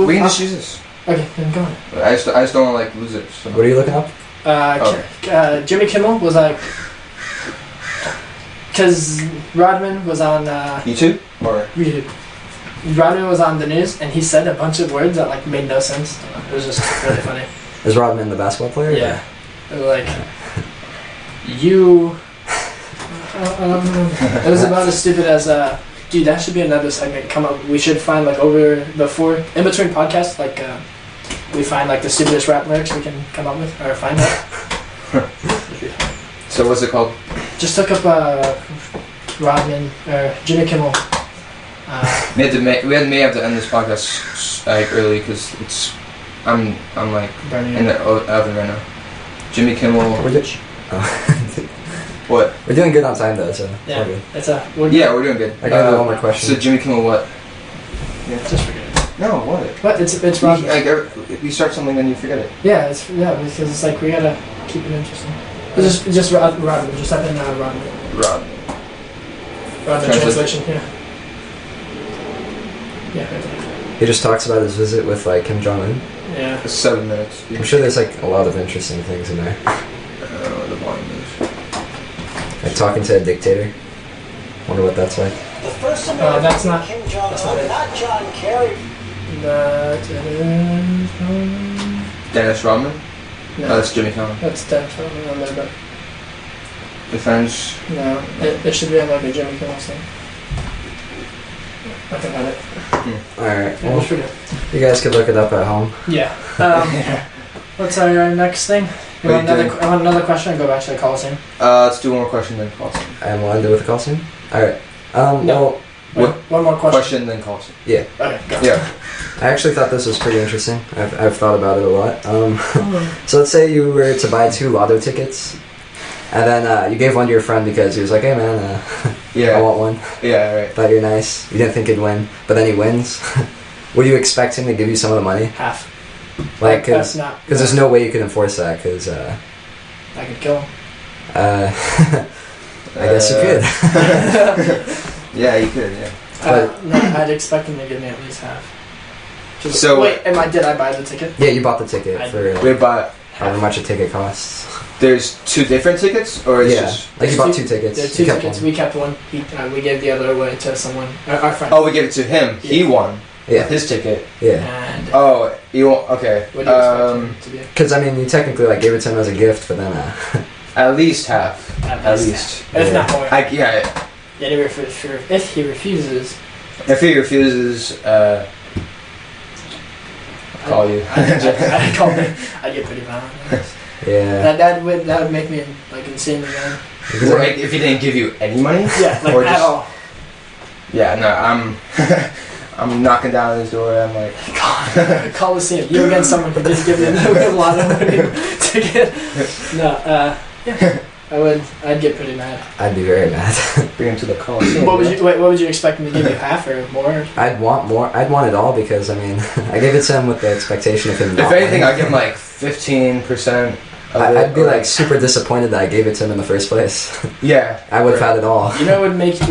Speaker 2: We can just use this.
Speaker 1: Okay, then go on.
Speaker 2: I just don't want to lose it. So.
Speaker 3: What are you looking up?
Speaker 1: Jimmy Kimmel was like, because Rodman was on
Speaker 2: YouTube or
Speaker 1: YouTube. Rodman was on the news and he said a bunch of words that like made no sense. It was just really funny.
Speaker 3: Is Rodman the basketball player?
Speaker 1: Yeah. It was like you. It was about as stupid as dude. That should be another segment. Come up. We should find like before in between podcasts like we find like the stupidest rap lyrics we can come up with or find out.
Speaker 2: So what's it called?
Speaker 1: Just look up Rodman or Jimmy Kimmel.
Speaker 2: We may have to end this podcast like early because I'm like
Speaker 1: burning
Speaker 2: in the oven right now. Jimmy Kimmel. What?
Speaker 3: We're doing good on time though, so
Speaker 1: yeah,
Speaker 2: we're doing good.
Speaker 3: I got one more question.
Speaker 2: So Jimmy Kimmel, what?
Speaker 1: Yeah, just forget it.
Speaker 2: No, what?
Speaker 1: What? It's Rodman.
Speaker 2: You start something then you forget it.
Speaker 1: Yeah, because it's like we gotta keep it interesting. It's just Rodman. Just type in Rodman.
Speaker 2: Rodman
Speaker 1: translation. Yeah. Yeah. Right there.
Speaker 3: He just talks about his visit with like Kim Jong-un.
Speaker 1: Yeah.
Speaker 2: It's 7 minutes.
Speaker 3: I'm sure there's like a lot of interesting things in there.
Speaker 2: The volume is.
Speaker 3: Like talking to a dictator. Wonder what that's like.
Speaker 4: The first American
Speaker 1: that's not
Speaker 4: Kim Jong-un, not John Kerry.
Speaker 2: Dennis Rodman?
Speaker 1: No,
Speaker 2: that's Jimmy Kimmel.
Speaker 1: That's Dennis Rodman on there, but
Speaker 2: Defense.
Speaker 1: no, it should be on like a Jimmy Kimmel thing. I can find it.
Speaker 3: Alright,
Speaker 1: Yeah,
Speaker 3: well, you guys could look it up at home.
Speaker 1: Yeah. What's our next thing? I want another question and go back to the Coliseum.
Speaker 2: Let's do one more question then Coliseum.
Speaker 3: And we'll end it with the Coliseum? Alright.
Speaker 1: No.
Speaker 3: Well,
Speaker 1: one more question.
Speaker 2: Question then Coliseum.
Speaker 3: Yeah.
Speaker 1: Okay, go.
Speaker 2: Yeah.
Speaker 3: I actually thought this was pretty interesting. I've thought about it a lot. So let's say you were to buy 2 lotto tickets, and then you gave one to your friend because he was like, "Hey man, I want one."
Speaker 2: Yeah, right.
Speaker 3: Thought you're nice. You didn't think he'd win, but then he wins. Would you expect him to give you some of the money?
Speaker 1: Half.
Speaker 3: Like, because
Speaker 1: Because
Speaker 3: there's no way you could enforce that. Because
Speaker 1: I could kill him.
Speaker 3: I guess you could.
Speaker 2: Yeah, you could. Yeah.
Speaker 1: No, I'd expect him to give me at least half.
Speaker 2: So
Speaker 1: wait, did I buy the ticket?
Speaker 3: Yeah, you bought the ticket for
Speaker 2: we bought
Speaker 3: however much a ticket costs.
Speaker 2: There's 2 different tickets, or it's just
Speaker 3: like you bought 2 tickets.
Speaker 1: There's 2 tickets. We kept one. We gave the other away to someone. Our friend.
Speaker 2: Oh, we gave it to him.
Speaker 1: Yeah.
Speaker 2: He won.
Speaker 3: Yeah.
Speaker 2: With his ticket.
Speaker 3: Yeah.
Speaker 1: And
Speaker 2: you want? Okay.
Speaker 1: what do you expect him to be?
Speaker 3: Because I mean, you technically like gave it to him as a gift, but then
Speaker 2: At least half. At least.
Speaker 1: If not more.
Speaker 2: Yeah.
Speaker 1: If he refuses.
Speaker 2: If he refuses, I'll call you.
Speaker 1: I'd call me. I'd get pretty mad.
Speaker 3: yeah.
Speaker 1: That would make me like insanely mad.
Speaker 2: Like, if he didn't give you any money?
Speaker 1: Yeah, like
Speaker 2: or
Speaker 1: at
Speaker 2: just,
Speaker 1: all.
Speaker 2: Yeah, no, I'm knocking down his door. I'm like,
Speaker 1: Coliseum. You against someone who didn't give you a lot of money to get. No, yeah. I'd get pretty mad.
Speaker 3: I'd be very mad.
Speaker 2: bring him to the Coliseum.
Speaker 1: What would you expect me to give you, half or more?
Speaker 3: I'd want more. I'd want it all because I mean, I gave it to him with the expectation of him.
Speaker 2: If anything, I'd give him like 15%.
Speaker 3: I'd be like super disappointed that I gave it to him in the first place.
Speaker 2: Yeah,
Speaker 3: I would have had it all.
Speaker 1: You know, it would make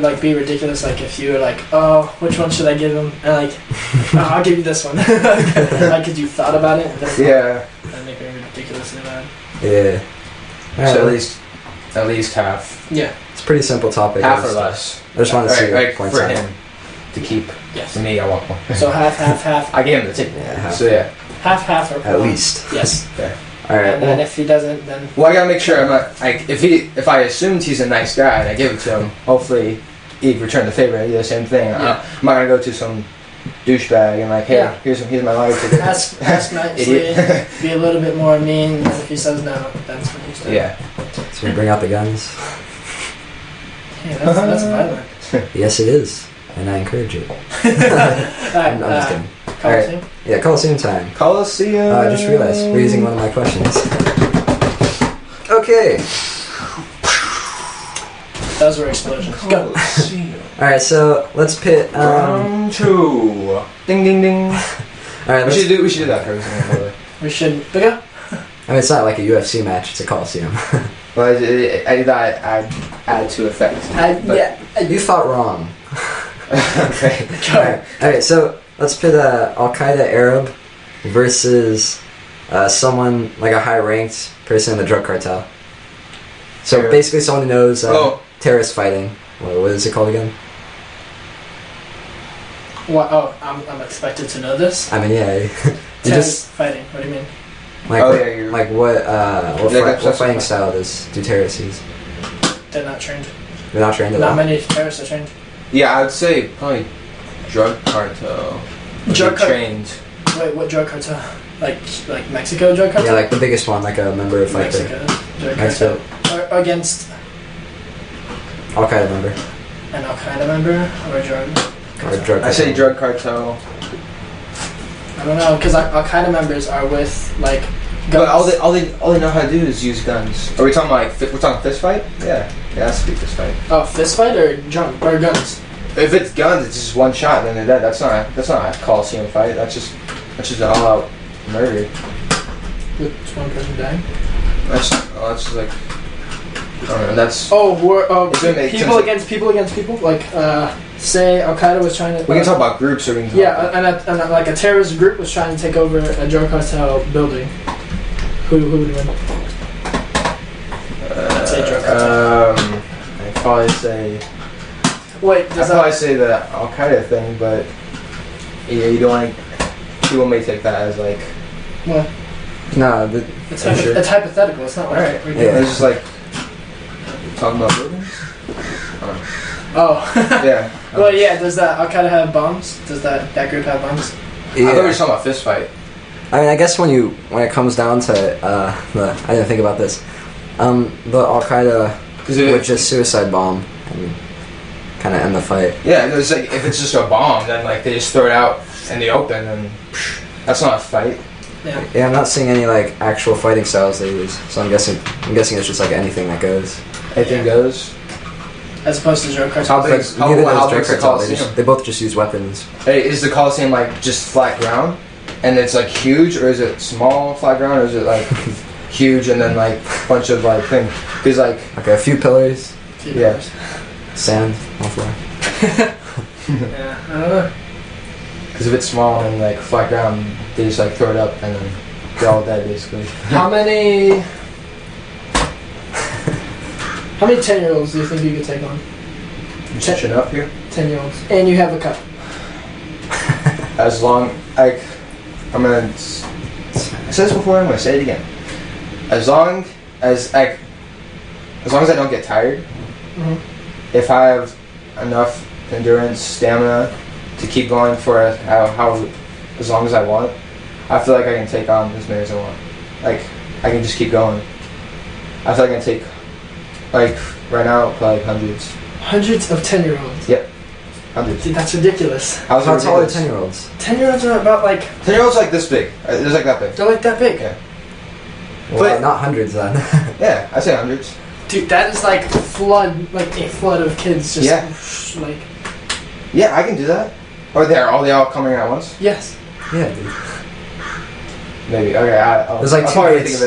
Speaker 1: like be ridiculous. Like if you were like, oh, which one should I give him? And like, oh, I'll give you this one. Like, cause you thought about it. And
Speaker 2: yeah.
Speaker 1: That'd make me ridiculously mad.
Speaker 3: Yeah.
Speaker 2: Right, so at least half.
Speaker 1: Yeah.
Speaker 3: It's a pretty simple topic.
Speaker 2: Half or less.
Speaker 3: I just wanted to see
Speaker 2: like
Speaker 3: points
Speaker 2: for
Speaker 3: on
Speaker 2: him to keep.
Speaker 1: Yes.
Speaker 2: For me, I want one.
Speaker 1: So half.
Speaker 2: I gave him the ticket.
Speaker 3: Yeah, half.
Speaker 2: So yeah.
Speaker 1: Half or
Speaker 3: at least.
Speaker 1: Yes.
Speaker 2: Yeah.
Speaker 3: All right.
Speaker 1: And then if he doesn't, then.
Speaker 2: Well, I gotta make sure I'm not like if I assumed he's a nice guy and I give it to him, hopefully he'd return the favor and do the same thing.
Speaker 1: Yeah.
Speaker 2: I'm not gonna go to some douchebag and like, hey, here's my lottery ticket.
Speaker 1: Ask nicely. Be a little bit more mean. And if he says no, that's what he's doing.
Speaker 2: Yeah.
Speaker 3: So we bring out the guns.
Speaker 1: Yeah, that's violent.
Speaker 3: Yes, it is, and I encourage it.
Speaker 1: Alright,
Speaker 3: I'm just kidding.
Speaker 1: Coliseum?
Speaker 3: Yeah, Coliseum time.
Speaker 2: Coliseum.
Speaker 3: I just realized we're using one of my questions. Okay.
Speaker 1: Those were explosions. Go.
Speaker 3: Alright, so let's pit.
Speaker 2: Round 2. Ding ding ding.
Speaker 3: Alright,
Speaker 2: we should do that for everything.
Speaker 1: We should. Go.
Speaker 3: I mean, it's not like a UFC match; it's a Coliseum.
Speaker 2: Well, I thought I'd add to effect.
Speaker 1: Yeah.
Speaker 3: You thought wrong.
Speaker 2: Okay.
Speaker 3: Alright, so let's pit Al Qaeda Arab versus someone like a high-ranked person in the drug cartel. So basically, someone who knows terrorist fighting. What is it called again?
Speaker 1: What? Oh, I'm expected to know this.
Speaker 3: I mean, yeah.
Speaker 1: Terrorist fighting. What do you mean?
Speaker 3: Like what fighting style do terrorists use?
Speaker 1: They're not trained.
Speaker 3: They're not trained at all?
Speaker 1: Not many terrorists are trained.
Speaker 2: Yeah, I would say probably drug cartel. Trained.
Speaker 1: Wait, what drug cartel? Like Mexico drug cartel?
Speaker 3: Yeah, like the biggest one, like a member of like
Speaker 1: Mexico drug cartel. Or against
Speaker 3: Al Qaeda member.
Speaker 1: An Al Qaeda member or drug cartel?
Speaker 2: I say drug cartel.
Speaker 1: I don't know, because Al Qaeda members are with like guns.
Speaker 2: But all they know how to do is use guns. Are we talking like we're talking fist fight? Yeah, it has to be fist fight.
Speaker 1: Oh, fist fight or guns?
Speaker 2: If it's guns, it's just one shot, then they're dead. That's not a Coliseum fight. That's just an all-out murder.
Speaker 1: With one person dying.
Speaker 2: That's just like I don't know. That's
Speaker 1: people against people. Like say Al Qaeda was trying to.
Speaker 2: We can talk about groups, or we can talk
Speaker 1: and like a terrorist group was trying to take over a drug cartel building. Who would win? I'd say drug cartel.
Speaker 2: I'd probably say.
Speaker 1: Wait,
Speaker 2: I'd probably say the Al Qaeda thing, but yeah, you don't like. People may take that as like.
Speaker 1: What?
Speaker 3: No,
Speaker 1: it's hypothetical. It's not like
Speaker 2: it's just like talking about buildings.
Speaker 1: Oh.
Speaker 2: Yeah.
Speaker 1: Well, yeah. Does that Al Qaeda have bombs? Does that group have bombs?
Speaker 2: Yeah. I thought we were talking about fist fight.
Speaker 3: I mean, I guess when it comes down to I didn't think about this. The Al Qaeda would just suicide bomb and kind of end the fight.
Speaker 2: Yeah, it's like if it's just a bomb, then like they just throw it out in the open, and that's not a fight.
Speaker 3: Yeah, I'm not seeing any like actual fighting styles they use, so I'm guessing it's just like anything that goes.
Speaker 2: Anything goes.
Speaker 1: As opposed to drug cartel.
Speaker 2: How big's the Coliseum?
Speaker 3: They both just use weapons.
Speaker 2: Hey, is the Coliseum like just flat ground, and it's like huge, or is it small flat ground, or is it like huge and then like a bunch of like things? Because like
Speaker 3: a few pillars.
Speaker 2: Pillars.
Speaker 3: Sand on floor.
Speaker 1: Yeah, I don't know.
Speaker 2: Because if it's small and like flat ground, they just like throw it up and then they're all dead basically.
Speaker 1: How many 10-year-olds do you think you could take on?
Speaker 2: You switching up here?
Speaker 1: 10-year-olds. And you have a cup.
Speaker 2: As long I said this before, I'm gonna say it again. As long as I don't get tired, if I have enough endurance, stamina to keep going for as long as I want, I feel like I can take on as many as I want. Like I can just keep going. I feel like I can take like right now probably hundreds.
Speaker 1: Hundreds of 10-year-olds.
Speaker 2: Yep. Hundreds.
Speaker 1: Dude, that's ridiculous.
Speaker 3: How tall are 10-year-olds?
Speaker 1: 10-year-olds are about like.
Speaker 2: 10-year-olds like this big. They're like that big.
Speaker 1: They're like that big.
Speaker 2: Yeah.
Speaker 3: Well, but not hundreds then.
Speaker 2: Yeah, I say hundreds.
Speaker 1: Dude, that is like a flood of kids just like.
Speaker 2: Yeah, I can do that. Are they all coming at once?
Speaker 1: Yes.
Speaker 3: Yeah, dude.
Speaker 2: Maybe. Okay.
Speaker 3: There's like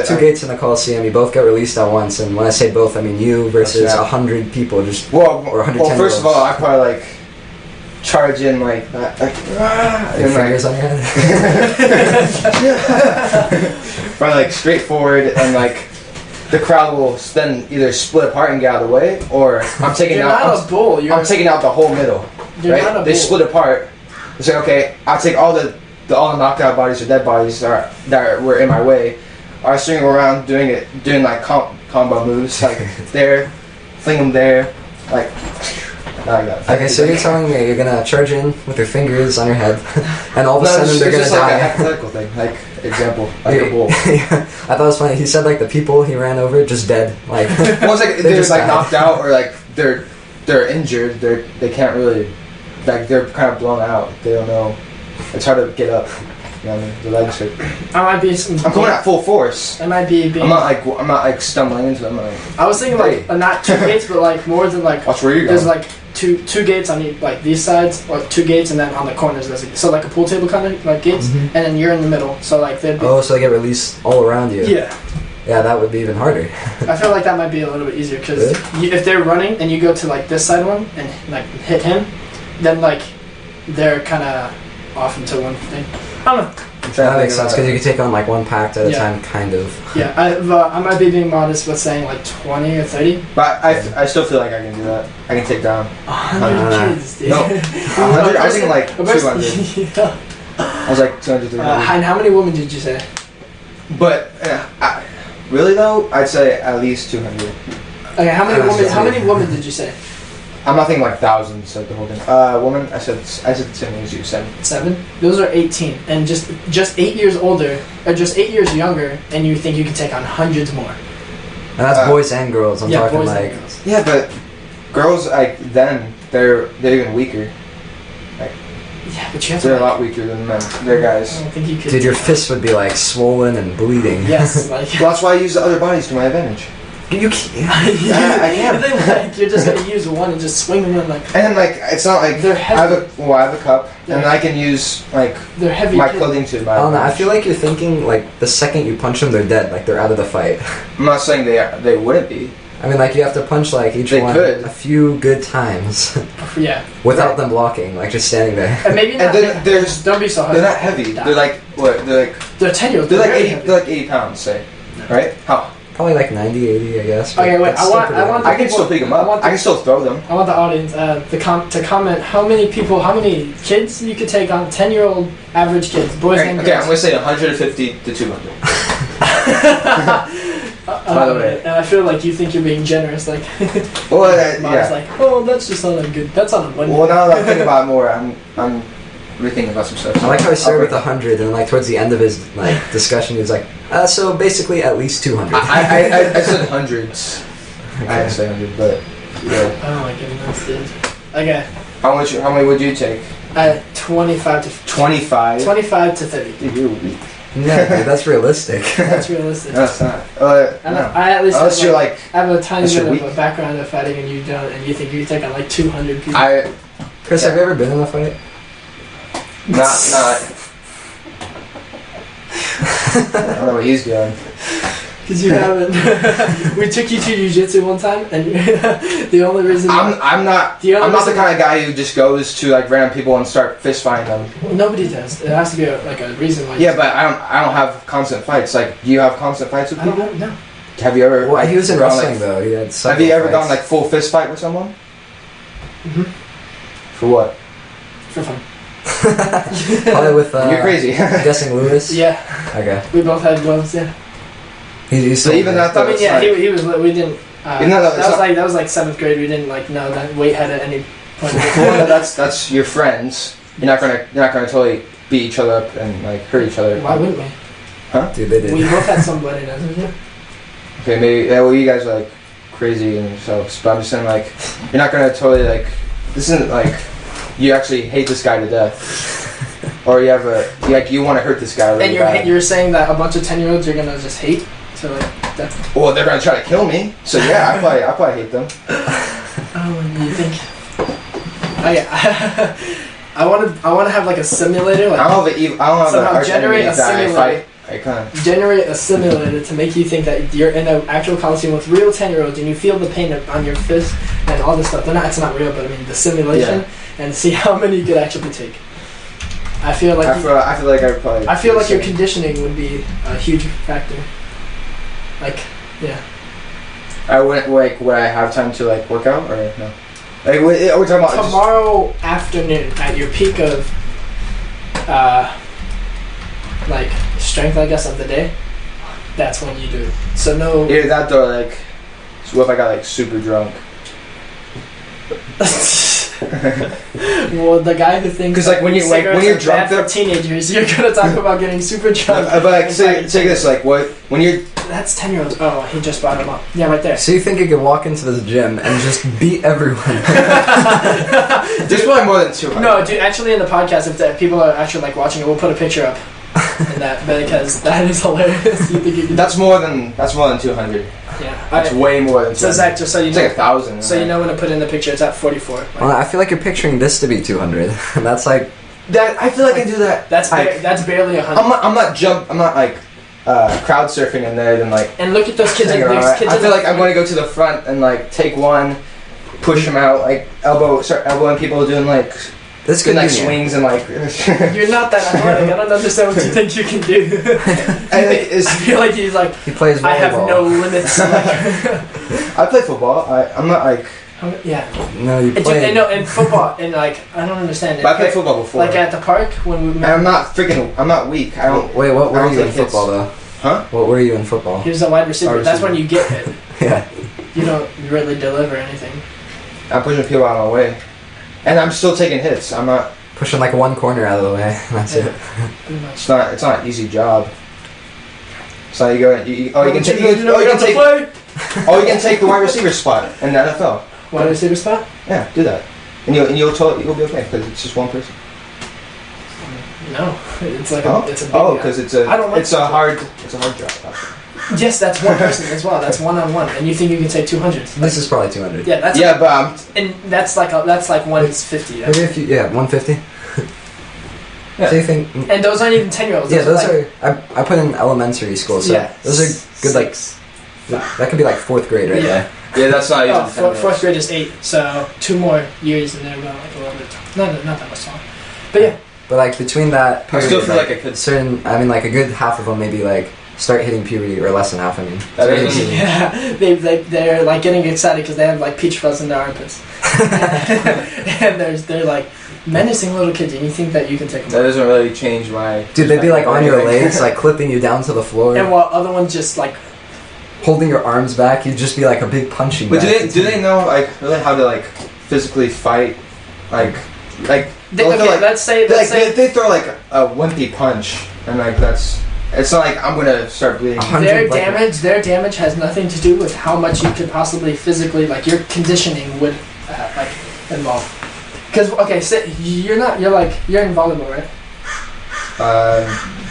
Speaker 3: two gates in the Coliseum. You both get released at once, and when I say both, I mean you versus 100 people. Or 110.
Speaker 2: Well, first of all, I probably like charge in like that,
Speaker 3: your fingers on your head.
Speaker 2: Probably like straightforward, and like the crowd will then either split apart and get out of the way, or I'm taking out. I'm taking out the whole middle. Right? They split apart. It's like, okay, I'll take all the knocked out bodies or dead bodies that were in my way. I was swinging around doing like combo moves, like there, fling them there, like that.
Speaker 3: Okay, so you're telling me you're gonna charge in with your fingers on your head, and all of a sudden they're gonna
Speaker 2: just
Speaker 3: die.
Speaker 2: Like a hypothetical thing, like example, like a bull.
Speaker 3: Yeah, I thought it was funny. He said like the people he ran over just dead, like.
Speaker 2: Well, it's like they're just like knocked out or like they're injured. They can't really. Like they're kind of blown out. They don't know. It's hard to get up. You know what I mean? The legs hurt.
Speaker 1: I'm
Speaker 2: going at full force.
Speaker 1: I might be.
Speaker 2: I'm not like stumbling into them.
Speaker 1: I was thinking like not two gates, but like more than like.
Speaker 2: Watch where you're
Speaker 1: going.
Speaker 2: There's
Speaker 1: like two gates on like these sides, or two gates, and then on the corners so like a pool table kind of like gates, and then you're in the middle. So like they'd be.
Speaker 3: Oh, so they get released all around you.
Speaker 1: Yeah.
Speaker 3: Yeah, that would be even harder.
Speaker 1: I feel like that might be a little bit easier because if they're running and you go to like this side one and like hit him, then like they're kind of off into one thing. I don't know.
Speaker 3: That makes sense because you can take on like one pact at a time, kind of.
Speaker 1: Yeah, I might be being modest with saying like 20 or 30.
Speaker 2: But I still feel like I can do that. I can take down
Speaker 1: 100 kids, dude.
Speaker 2: No, 100. I think like 200.
Speaker 1: Yeah.
Speaker 2: I was like 200, 300.
Speaker 1: And how many women did you say?
Speaker 2: But really though, I'd say at least 200.
Speaker 1: Okay, how many women did you say?
Speaker 2: I'm not thinking like thousands, like the whole thing. Woman, I said the same as you, 7.
Speaker 1: 7? Those are 18, and just 8 years older, or just 8 years younger, and you think you can take on hundreds more.
Speaker 3: And that's boys and girls. I'm talking
Speaker 1: boys
Speaker 3: like.
Speaker 1: And girls.
Speaker 2: Yeah, but girls like then they're even weaker. Like,
Speaker 1: yeah, but you have
Speaker 2: they're
Speaker 1: to,
Speaker 2: a lot weaker than men. They're guys.
Speaker 1: I don't think you could.
Speaker 3: Dude, your fists would be like swollen and bleeding.
Speaker 1: Yes, like.
Speaker 2: Well, that's why I use the other bodies to my advantage.
Speaker 3: You can't.
Speaker 2: Yeah, I can.
Speaker 1: Then, like, you're just gonna use one and just swing them in like.
Speaker 2: And like it's not like
Speaker 1: they're heavy.
Speaker 2: I have a cup, and I can use like
Speaker 1: they're heavy
Speaker 2: my clothing to my.
Speaker 3: I don't know. I
Speaker 2: advantage.
Speaker 3: feel like you're thinking like the second you punch them, they're dead. Like they're out of the fight.
Speaker 2: I'm not saying they wouldn't be.
Speaker 3: I mean, like you have to punch like each one a few good times.
Speaker 1: Yeah.
Speaker 3: Without them blocking, like just standing there.
Speaker 1: And maybe not.
Speaker 2: And then
Speaker 1: don't be so hard.
Speaker 2: They're not heavy. They're like what? They're
Speaker 1: 10-year-olds.
Speaker 2: They're like 80. They're like 80 pounds, say. Right? How?
Speaker 3: Probably like 90, 80, I guess.
Speaker 1: Okay, wait.
Speaker 2: I can still pick them up. I can still throw them.
Speaker 1: I want the audience to comment how many kids you could take on 10-year-old average kids, boys and girls.
Speaker 2: Okay, I'm gonna say 150 to 200. By the way,
Speaker 1: and I feel like you think you're being generous, like.
Speaker 2: Well,
Speaker 1: yeah. Like, oh, that's just not a good. That's not a money.
Speaker 2: Well, now that I'm thinking about it more, I'm rethinking about some stuff.
Speaker 3: I like how he started with 100, and like towards the end of his like discussion, he was like, so basically at least 200.
Speaker 2: I said hundreds. Okay. I didn't say 100, but yeah.
Speaker 1: Oh my goodness, dude. Okay.
Speaker 2: How many would you take?
Speaker 1: 25 to
Speaker 2: 25.
Speaker 1: 25 to 30.
Speaker 2: Dude, you're weak.
Speaker 3: Yeah, dude, that's realistic.
Speaker 1: That's realistic.
Speaker 2: No, it's not. No.
Speaker 1: I at least
Speaker 2: unless you're like.
Speaker 1: I have a tiny bit of a background of fighting, and you don't, and you think you can take on like 200 people.
Speaker 3: Chris, have you ever been in a fight?
Speaker 2: Not. I don't know what he's doing.
Speaker 1: Because you haven't. We took you to jiu-jitsu one time, and the only reason
Speaker 2: I'm not the kind of guy who just goes to like random people and start fist fighting them.
Speaker 1: Well, nobody does. It has to be a reason why.
Speaker 2: Yeah, but I don't have constant fights. Like, do you have constant fights with people?
Speaker 1: No.
Speaker 2: Have you ever?
Speaker 3: Well, he was in wrestling though. He had
Speaker 2: have you ever gone like full fist fight with someone?
Speaker 1: Mhm.
Speaker 2: For what?
Speaker 1: For fun.
Speaker 3: Probably with.
Speaker 2: You're crazy.
Speaker 3: I'm guessing Lewis.
Speaker 1: Yeah.
Speaker 3: Okay.
Speaker 1: We both had gloves. Yeah.
Speaker 2: So even that.
Speaker 1: I mean, yeah, he was. We didn't. That was like 7th grade. We didn't like know that weight had at any point.
Speaker 2: Well, that's your friends. You're not gonna totally beat each other up and like hurt each other.
Speaker 1: Why wouldn't we?
Speaker 3: Huh? Dude, they did.
Speaker 1: We both had some bloody noses. Yeah.
Speaker 2: Okay, maybe. Yeah, well, you guys are like crazy in yourselves, but I'm just saying like you're not gonna totally like. This isn't like you actually hate this guy to death, or you have you want to hurt this guy really bad.
Speaker 1: And you're saying that a bunch of 10-year-olds you're gonna just hate. So like that.
Speaker 2: Well, they're gonna try to kill me. So yeah, I probably hate them.
Speaker 1: Oh, you think? I want to have like a simulator. Like,
Speaker 2: I don't have
Speaker 1: somehow generate a simulator.
Speaker 2: Generate
Speaker 1: a simulator to make you think that you're in an actual coliseum with real 10-year-olds and you feel the pain on your fist and all this stuff. It's not real, but I mean the simulation, and see how many you could actually take. I feel like your conditioning would be a huge factor. Like, yeah.
Speaker 2: Would I have time to like work out or no? Like, we're talking about
Speaker 1: tomorrow afternoon at your peak of, like strength, I guess, of the day. That's when you do it. So no.
Speaker 2: Either that or like, so if I got like super drunk.
Speaker 1: Well, the guy who thinks
Speaker 2: because like when you're drunk
Speaker 1: for teenagers, you're gonna talk about getting super drunk.
Speaker 2: But like, say this, like when you're.
Speaker 1: That's 10-year-olds. Oh, he just brought him up. Yeah, right there.
Speaker 3: So you think you could walk into this gym and just beat everyone?
Speaker 2: There's probably more than 200.
Speaker 1: No, dude. Actually, in the podcast, if people are actually like watching it, we'll put a picture up. In that, because that is hilarious. You think you can
Speaker 2: that's more than 200.
Speaker 1: Yeah,
Speaker 2: that's way more than 200.
Speaker 1: So Zach, just so you
Speaker 2: it's
Speaker 1: know,
Speaker 2: like 1,000.
Speaker 1: So you know when to put in the picture, it's at 44. Like,
Speaker 3: well, I feel like you're picturing this to be 200. That's like
Speaker 2: that. I feel like I can do that.
Speaker 1: That's barely 100.
Speaker 2: I'm not like crowd surfing in there. Then like.
Speaker 1: And look at those kids.
Speaker 2: I feel like I'm going to go to the front and like take one, push them out, like start elbowing people doing like.
Speaker 3: This could
Speaker 2: like
Speaker 3: be
Speaker 2: swings and like.
Speaker 1: You're not that athletic. I don't understand what you think you can do. I feel like he's like.
Speaker 3: He plays volleyball.
Speaker 1: I have no limits.
Speaker 2: I play football. I'm not like.
Speaker 1: Yeah.
Speaker 3: No, you play.
Speaker 1: No, in football, and like I don't understand it.
Speaker 2: But I played football before.
Speaker 1: Like at the park when we.
Speaker 2: And I'm not weak. I don't.
Speaker 3: Wait, what were you in football though?
Speaker 2: Huh?
Speaker 3: What were you in football?
Speaker 1: He was a wide receiver. That's when you get hit.
Speaker 3: Yeah.
Speaker 1: You don't really deliver anything.
Speaker 2: I'm pushing people out of my way, and I'm still taking hits. I'm not
Speaker 3: pushing like one corner out of the way. That's it.
Speaker 1: Pretty much.
Speaker 2: It's not an easy job. So you go. You can take the wide receiver spot in the NFL.
Speaker 1: Wide receiver spot?
Speaker 2: Yeah, do that, and you'll be okay because it's just one person.
Speaker 1: No, it's like it's a big
Speaker 2: because it's a hard job.
Speaker 1: Yes, that's one person as well. That's 1-on-1, and you think you can take 200?
Speaker 3: This is probably 200.
Speaker 1: Yeah, that's and that's like 150. Yeah.
Speaker 3: Maybe 150.
Speaker 2: Yeah.
Speaker 3: So you think?
Speaker 1: And those aren't even 10-year-olds.
Speaker 3: Yeah, those are. I put in elementary school, so those are good. Like that could be like 4th grade, right?
Speaker 1: Yeah.
Speaker 2: Yeah, that's not even.
Speaker 1: 4th grade is 8, so 2 more years, and they're about like a little bit. Not that much taller, but yeah.
Speaker 3: But like between that,
Speaker 2: I still feel like I could.
Speaker 3: Certain, I mean, like a good half of them maybe like start hitting puberty, or less than half. I mean,
Speaker 1: yeah, they're like getting excited because they have like peach fuzz in their armpits, and they're like menacing little kids, and you think that you can take them.
Speaker 2: That doesn't really change my.
Speaker 3: Dude, they'd be like on your legs, like clipping you down to the floor,
Speaker 1: and while other ones just like
Speaker 3: holding your arms back, you'd just be like a big punching.
Speaker 2: But do they know like really how to like physically fight, like.
Speaker 1: Let's say
Speaker 2: they throw like a wimpy punch, and like it's not like I'm gonna start bleeding.
Speaker 1: Their damage has nothing to do with how much you could possibly physically, like your conditioning would like involve. Because say you're in volleyball, right?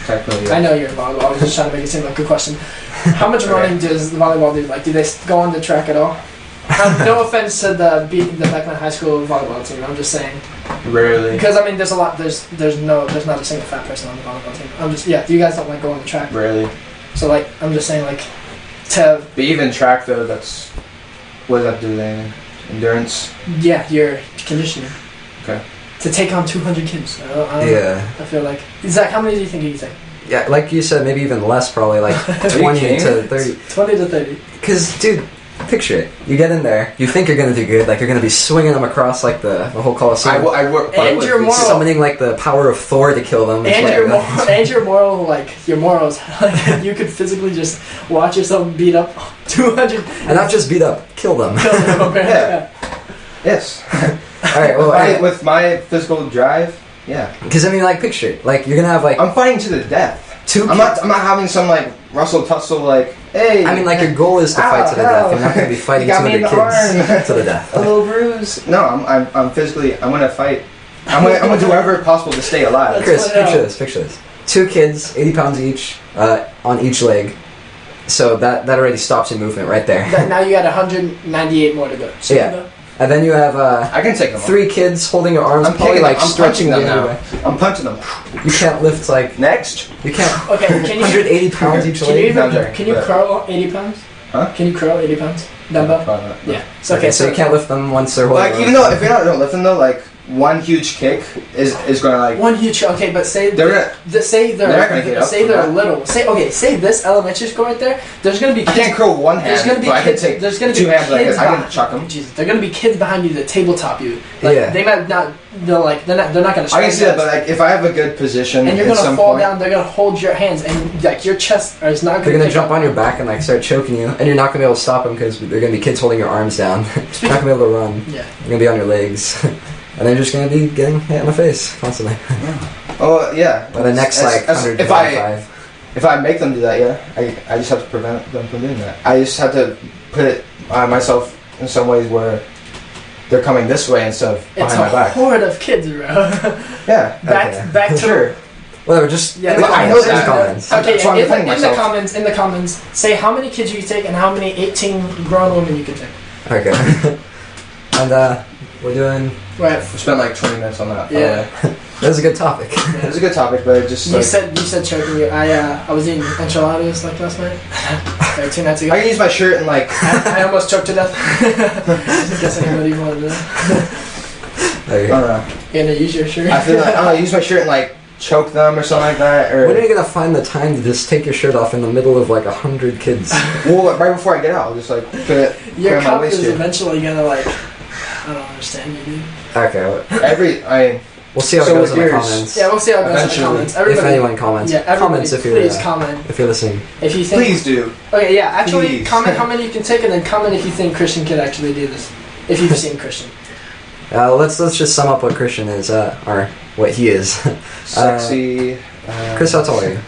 Speaker 2: Technically, yeah.
Speaker 1: I know you're in volleyball. I was just trying to make it seem like a good question. How much running does the volleyball do? Like, do they go on the track at all? No offense to the Beckman High School volleyball team. I'm just saying.
Speaker 2: Rarely.
Speaker 1: Because I mean, there's a lot. There's not a single fat person on the volleyball team. I'm just you guys don't like go on the track.
Speaker 2: Rarely.
Speaker 1: So like, I'm just saying like, to.
Speaker 2: But even track though, what does that do then? Endurance.
Speaker 1: Yeah, your conditioning.
Speaker 2: Okay.
Speaker 1: To take on 200 kids. I don't
Speaker 3: know.
Speaker 1: I feel like Zach, how many do you think you can take?
Speaker 3: Yeah, like you said, maybe even less. Probably like 20 to 30.
Speaker 1: 20 to 30.
Speaker 3: Because dude. Picture it. You get in there. You think you're gonna do good. Like you're gonna be swinging them across like the whole Coliseum.
Speaker 1: And your moral,
Speaker 3: summoning like the power of Thor to kill them.
Speaker 1: And your moral, like your morals. Like, you could physically just watch yourself beat up 200.
Speaker 3: And not just beat up, kill them.
Speaker 1: Kill them. Okay.
Speaker 2: Yeah. Yes.
Speaker 3: All right. Well,
Speaker 2: with my physical drive, yeah.
Speaker 3: Because I mean, like picture it. Like you're gonna have like
Speaker 2: I'm fighting to the death. I'm not having some like Russell tussle like. Hey,
Speaker 3: I mean, like your goal is to fight to the death. You're not going to be fighting 200 kids to the death.
Speaker 2: A little bruise. No, I'm physically. I'm going to fight. I'm going to do whatever possible to stay alive.
Speaker 3: Chris, picture this. 2 kids, 80 pounds each, on each leg. So that already stops your movement right there.
Speaker 1: Now you got 198 more to go. So
Speaker 3: yeah. And then you have
Speaker 2: I can take them
Speaker 3: 3 kids holding your arms, probably like stretching them now.
Speaker 2: I'm punching them.
Speaker 3: You can't lift like
Speaker 2: next.
Speaker 3: You can't.
Speaker 1: Okay, can you
Speaker 3: 180 pounds each leg.
Speaker 1: Can you curl 80 pounds?
Speaker 2: Huh?
Speaker 1: Can you curl 80 pounds? Dumbbell? Yeah.
Speaker 3: Okay, so you can't lift them once they're
Speaker 2: like even though if you're not lifting though, like one huge kick is going to like
Speaker 1: one huge but say
Speaker 2: they're
Speaker 1: little. Say this elementary school right there. There's going to be kids.
Speaker 2: I can't curl one hand.
Speaker 1: There's going to be kids. There's going to be
Speaker 2: 2 hands.
Speaker 1: Kids
Speaker 2: I can chuck them.
Speaker 1: Jesus, they're going to be kids behind you that tabletop you. Like,
Speaker 3: yeah.
Speaker 1: They might not. They're not going to.
Speaker 2: I can see that, but like if I have a good position,
Speaker 1: and you're going to fall down, they're going to hold your hands, and like your chest is not.
Speaker 3: They're going to jump on your back and like start choking you, and you're not going to be able to stop them because they're going to be kids holding your arms down. You're not going to be able to run.
Speaker 1: Yeah.
Speaker 3: You're going to be on your legs. And they're just going to be getting hit in the face constantly.
Speaker 2: Yeah. Oh, yeah.
Speaker 3: By the next, like, 125.
Speaker 2: If I make them do that, yeah, I just have to prevent them from doing that. I just have to put it myself in some ways where they're coming this way instead of behind my back.
Speaker 1: It's a horde of kids, bro.
Speaker 2: Yeah.
Speaker 1: Back to...
Speaker 2: Sure.
Speaker 3: Well, just...
Speaker 1: Yeah,
Speaker 2: I know that.
Speaker 3: Comments.
Speaker 1: Okay, in the comments, say how many kids you take and how many 18 grown women you can take.
Speaker 3: Okay. And, we're doing...
Speaker 1: Right.
Speaker 2: We spent like 20 minutes on that.
Speaker 1: Yeah.
Speaker 3: That was a good topic.
Speaker 2: It was a good topic, but it just...
Speaker 1: You said choking you. I was eating enchiladas like last night. Like 2 nights ago.
Speaker 2: I can use my shirt and like...
Speaker 1: I almost choked to death. I guess anybody wanted to know.
Speaker 3: There you go.
Speaker 2: I don't know.
Speaker 1: You're gonna use your shirt?
Speaker 2: I feel like I'm gonna use my shirt and like choke them or something like that. Or
Speaker 3: when are you gonna find the time to just take your shirt off in the middle of like 100 kids?
Speaker 2: Well, like, right before I get out, I'll just like put it
Speaker 1: your
Speaker 2: on my
Speaker 1: cup
Speaker 2: waist
Speaker 1: is
Speaker 2: here.
Speaker 1: eventually gonna like. I don't understand you, dude.
Speaker 3: Okay. We'll see how it goes in the comments.
Speaker 1: Yeah, we'll see how it goes in the comments.
Speaker 3: If anyone comments.
Speaker 1: Yeah,
Speaker 3: comments if you're
Speaker 1: please comment.
Speaker 3: If you're listening.
Speaker 1: If you think,
Speaker 2: please do.
Speaker 1: Okay, yeah, actually
Speaker 2: Please.
Speaker 1: comment how many you can take and then comment if you think Christian could actually do this. If you've seen Christian.
Speaker 3: Let's just sum up what Christian is, or what he is.
Speaker 2: Sexy.
Speaker 3: Chris, how tall are you?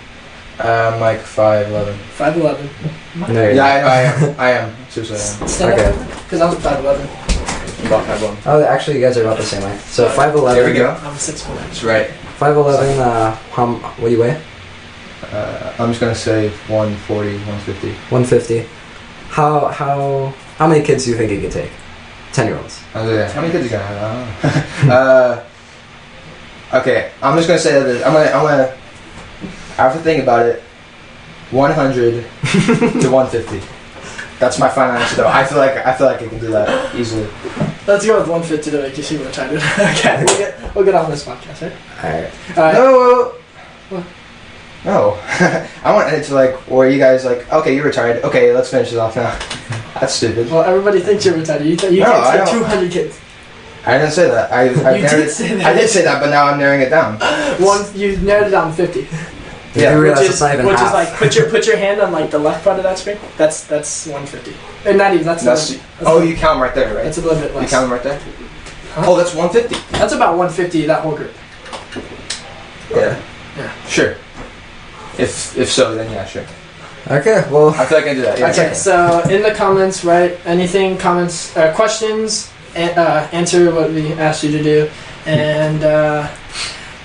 Speaker 2: I'm like 5'11".
Speaker 1: 5'11".
Speaker 3: No, you're
Speaker 2: Yeah, I am. Seriously, I am.
Speaker 1: Stand
Speaker 3: Okay.
Speaker 1: up, because I'm 5'11".
Speaker 2: About 5'11".
Speaker 3: Oh, actually, you guys are about the same height. So 5'11".
Speaker 2: There we go.
Speaker 1: I'm 6'1".
Speaker 2: That's right.
Speaker 3: 5'11". What do you weigh?
Speaker 2: I'm just gonna say 140, 150.
Speaker 3: 150. How many kids do you think you could take? 10-year-olds.
Speaker 2: How many kids you gonna have? Okay, I'm just gonna say that I'm gonna. I have to think about it. 100 to 150. That's my final answer, though. I feel like I can do that easily.
Speaker 1: Let's go with 150 to make you see what I did. Okay, we'll get on this podcast, right?
Speaker 3: Alright.
Speaker 2: No.
Speaker 1: What?
Speaker 2: No. I want it to like where you guys like. Okay, you're retired. Okay, let's finish this off now. That's stupid.
Speaker 1: Well, everybody thinks you're retarded. You can't say 200 kids.
Speaker 2: I didn't say that. I
Speaker 1: did say that.
Speaker 2: I did say that, but now I'm narrowing it down.
Speaker 1: You narrowed it down to 50.
Speaker 2: Yeah,
Speaker 3: which is
Speaker 1: like put your hand on like the left part of that screen. That's 150. And not even that's
Speaker 2: oh, you count them right there, right?
Speaker 1: That's a little bit less.
Speaker 2: You count them right there.
Speaker 1: Huh?
Speaker 2: Oh, that's 150.
Speaker 1: That's about 150. That whole group.
Speaker 2: Yeah.
Speaker 1: Yeah.
Speaker 2: Sure. If so, then yeah, sure.
Speaker 3: Okay, well.
Speaker 2: I feel like I can do that. Yeah,
Speaker 1: Okay, so in the comments, write anything, comments, questions, answer what we asked you to do, and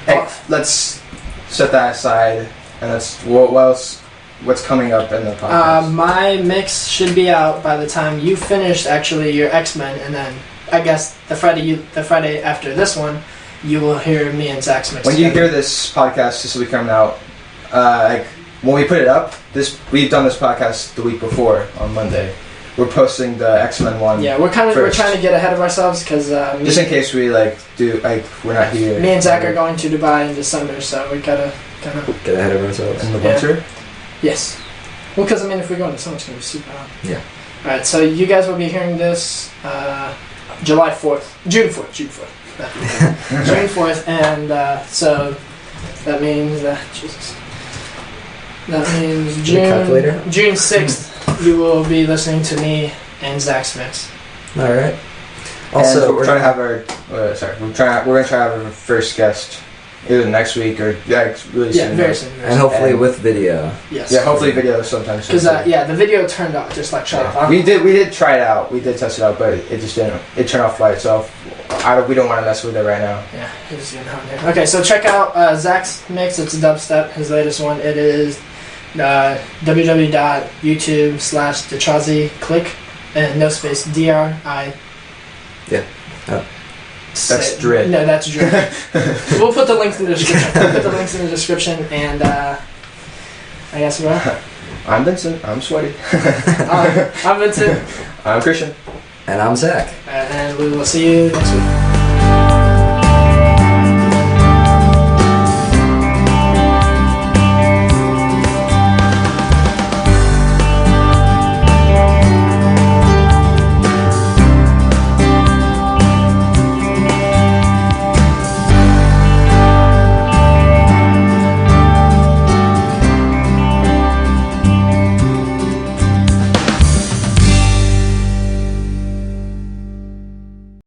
Speaker 2: hey, let's set that aside, and let's what else? What's coming up in the podcast?
Speaker 1: My mix should be out by the time you finished actually your X-Men, and then I guess the Friday after this one, you will hear me and Zach's mix.
Speaker 2: When you hear this podcast, this will be coming out. Like when we put it up, we've done this podcast the week before on Monday. We're posting the X-Men one.
Speaker 1: Yeah, we're trying to get ahead of ourselves because
Speaker 2: just in case we we're not here.
Speaker 1: Me and Zach are going to Dubai in December, so we gotta kind of
Speaker 3: get ahead of ourselves
Speaker 2: in the winter.
Speaker 1: Yes. Well, because I mean, if we go in the summer, it's gonna be super hot.
Speaker 3: Yeah.
Speaker 1: All right, so you guys will be hearing this June 4th. June 4th, and so that means June 6th. You will be listening to me and Zach's mix.
Speaker 3: All right. Also,
Speaker 2: we're trying to have our. We're gonna try to have our first guest either next week or really soon.
Speaker 1: Yeah, very soon.
Speaker 3: And hopefully with video.
Speaker 1: Yes.
Speaker 2: Yeah, hopefully video sometime soon.
Speaker 1: Because the video turned out just like shut off.
Speaker 2: We did try it out. We did test it out, but it just didn't. It turned off by itself. We don't want to mess with it right now.
Speaker 1: Yeah, it's gonna happen. Okay, so check out Zach's mix. It's a dubstep. His latest one. It is www.youtube/Detrazi. Click and no space DRI.
Speaker 3: Yeah.
Speaker 2: That's Dread.
Speaker 1: No, that's Dread. We'll put the links in the description. And I guess we're on.
Speaker 2: I'm Vincent. I'm sweaty.
Speaker 1: I'm Vincent.
Speaker 2: I'm Christian.
Speaker 3: And I'm Zach.
Speaker 1: And we will see you next week.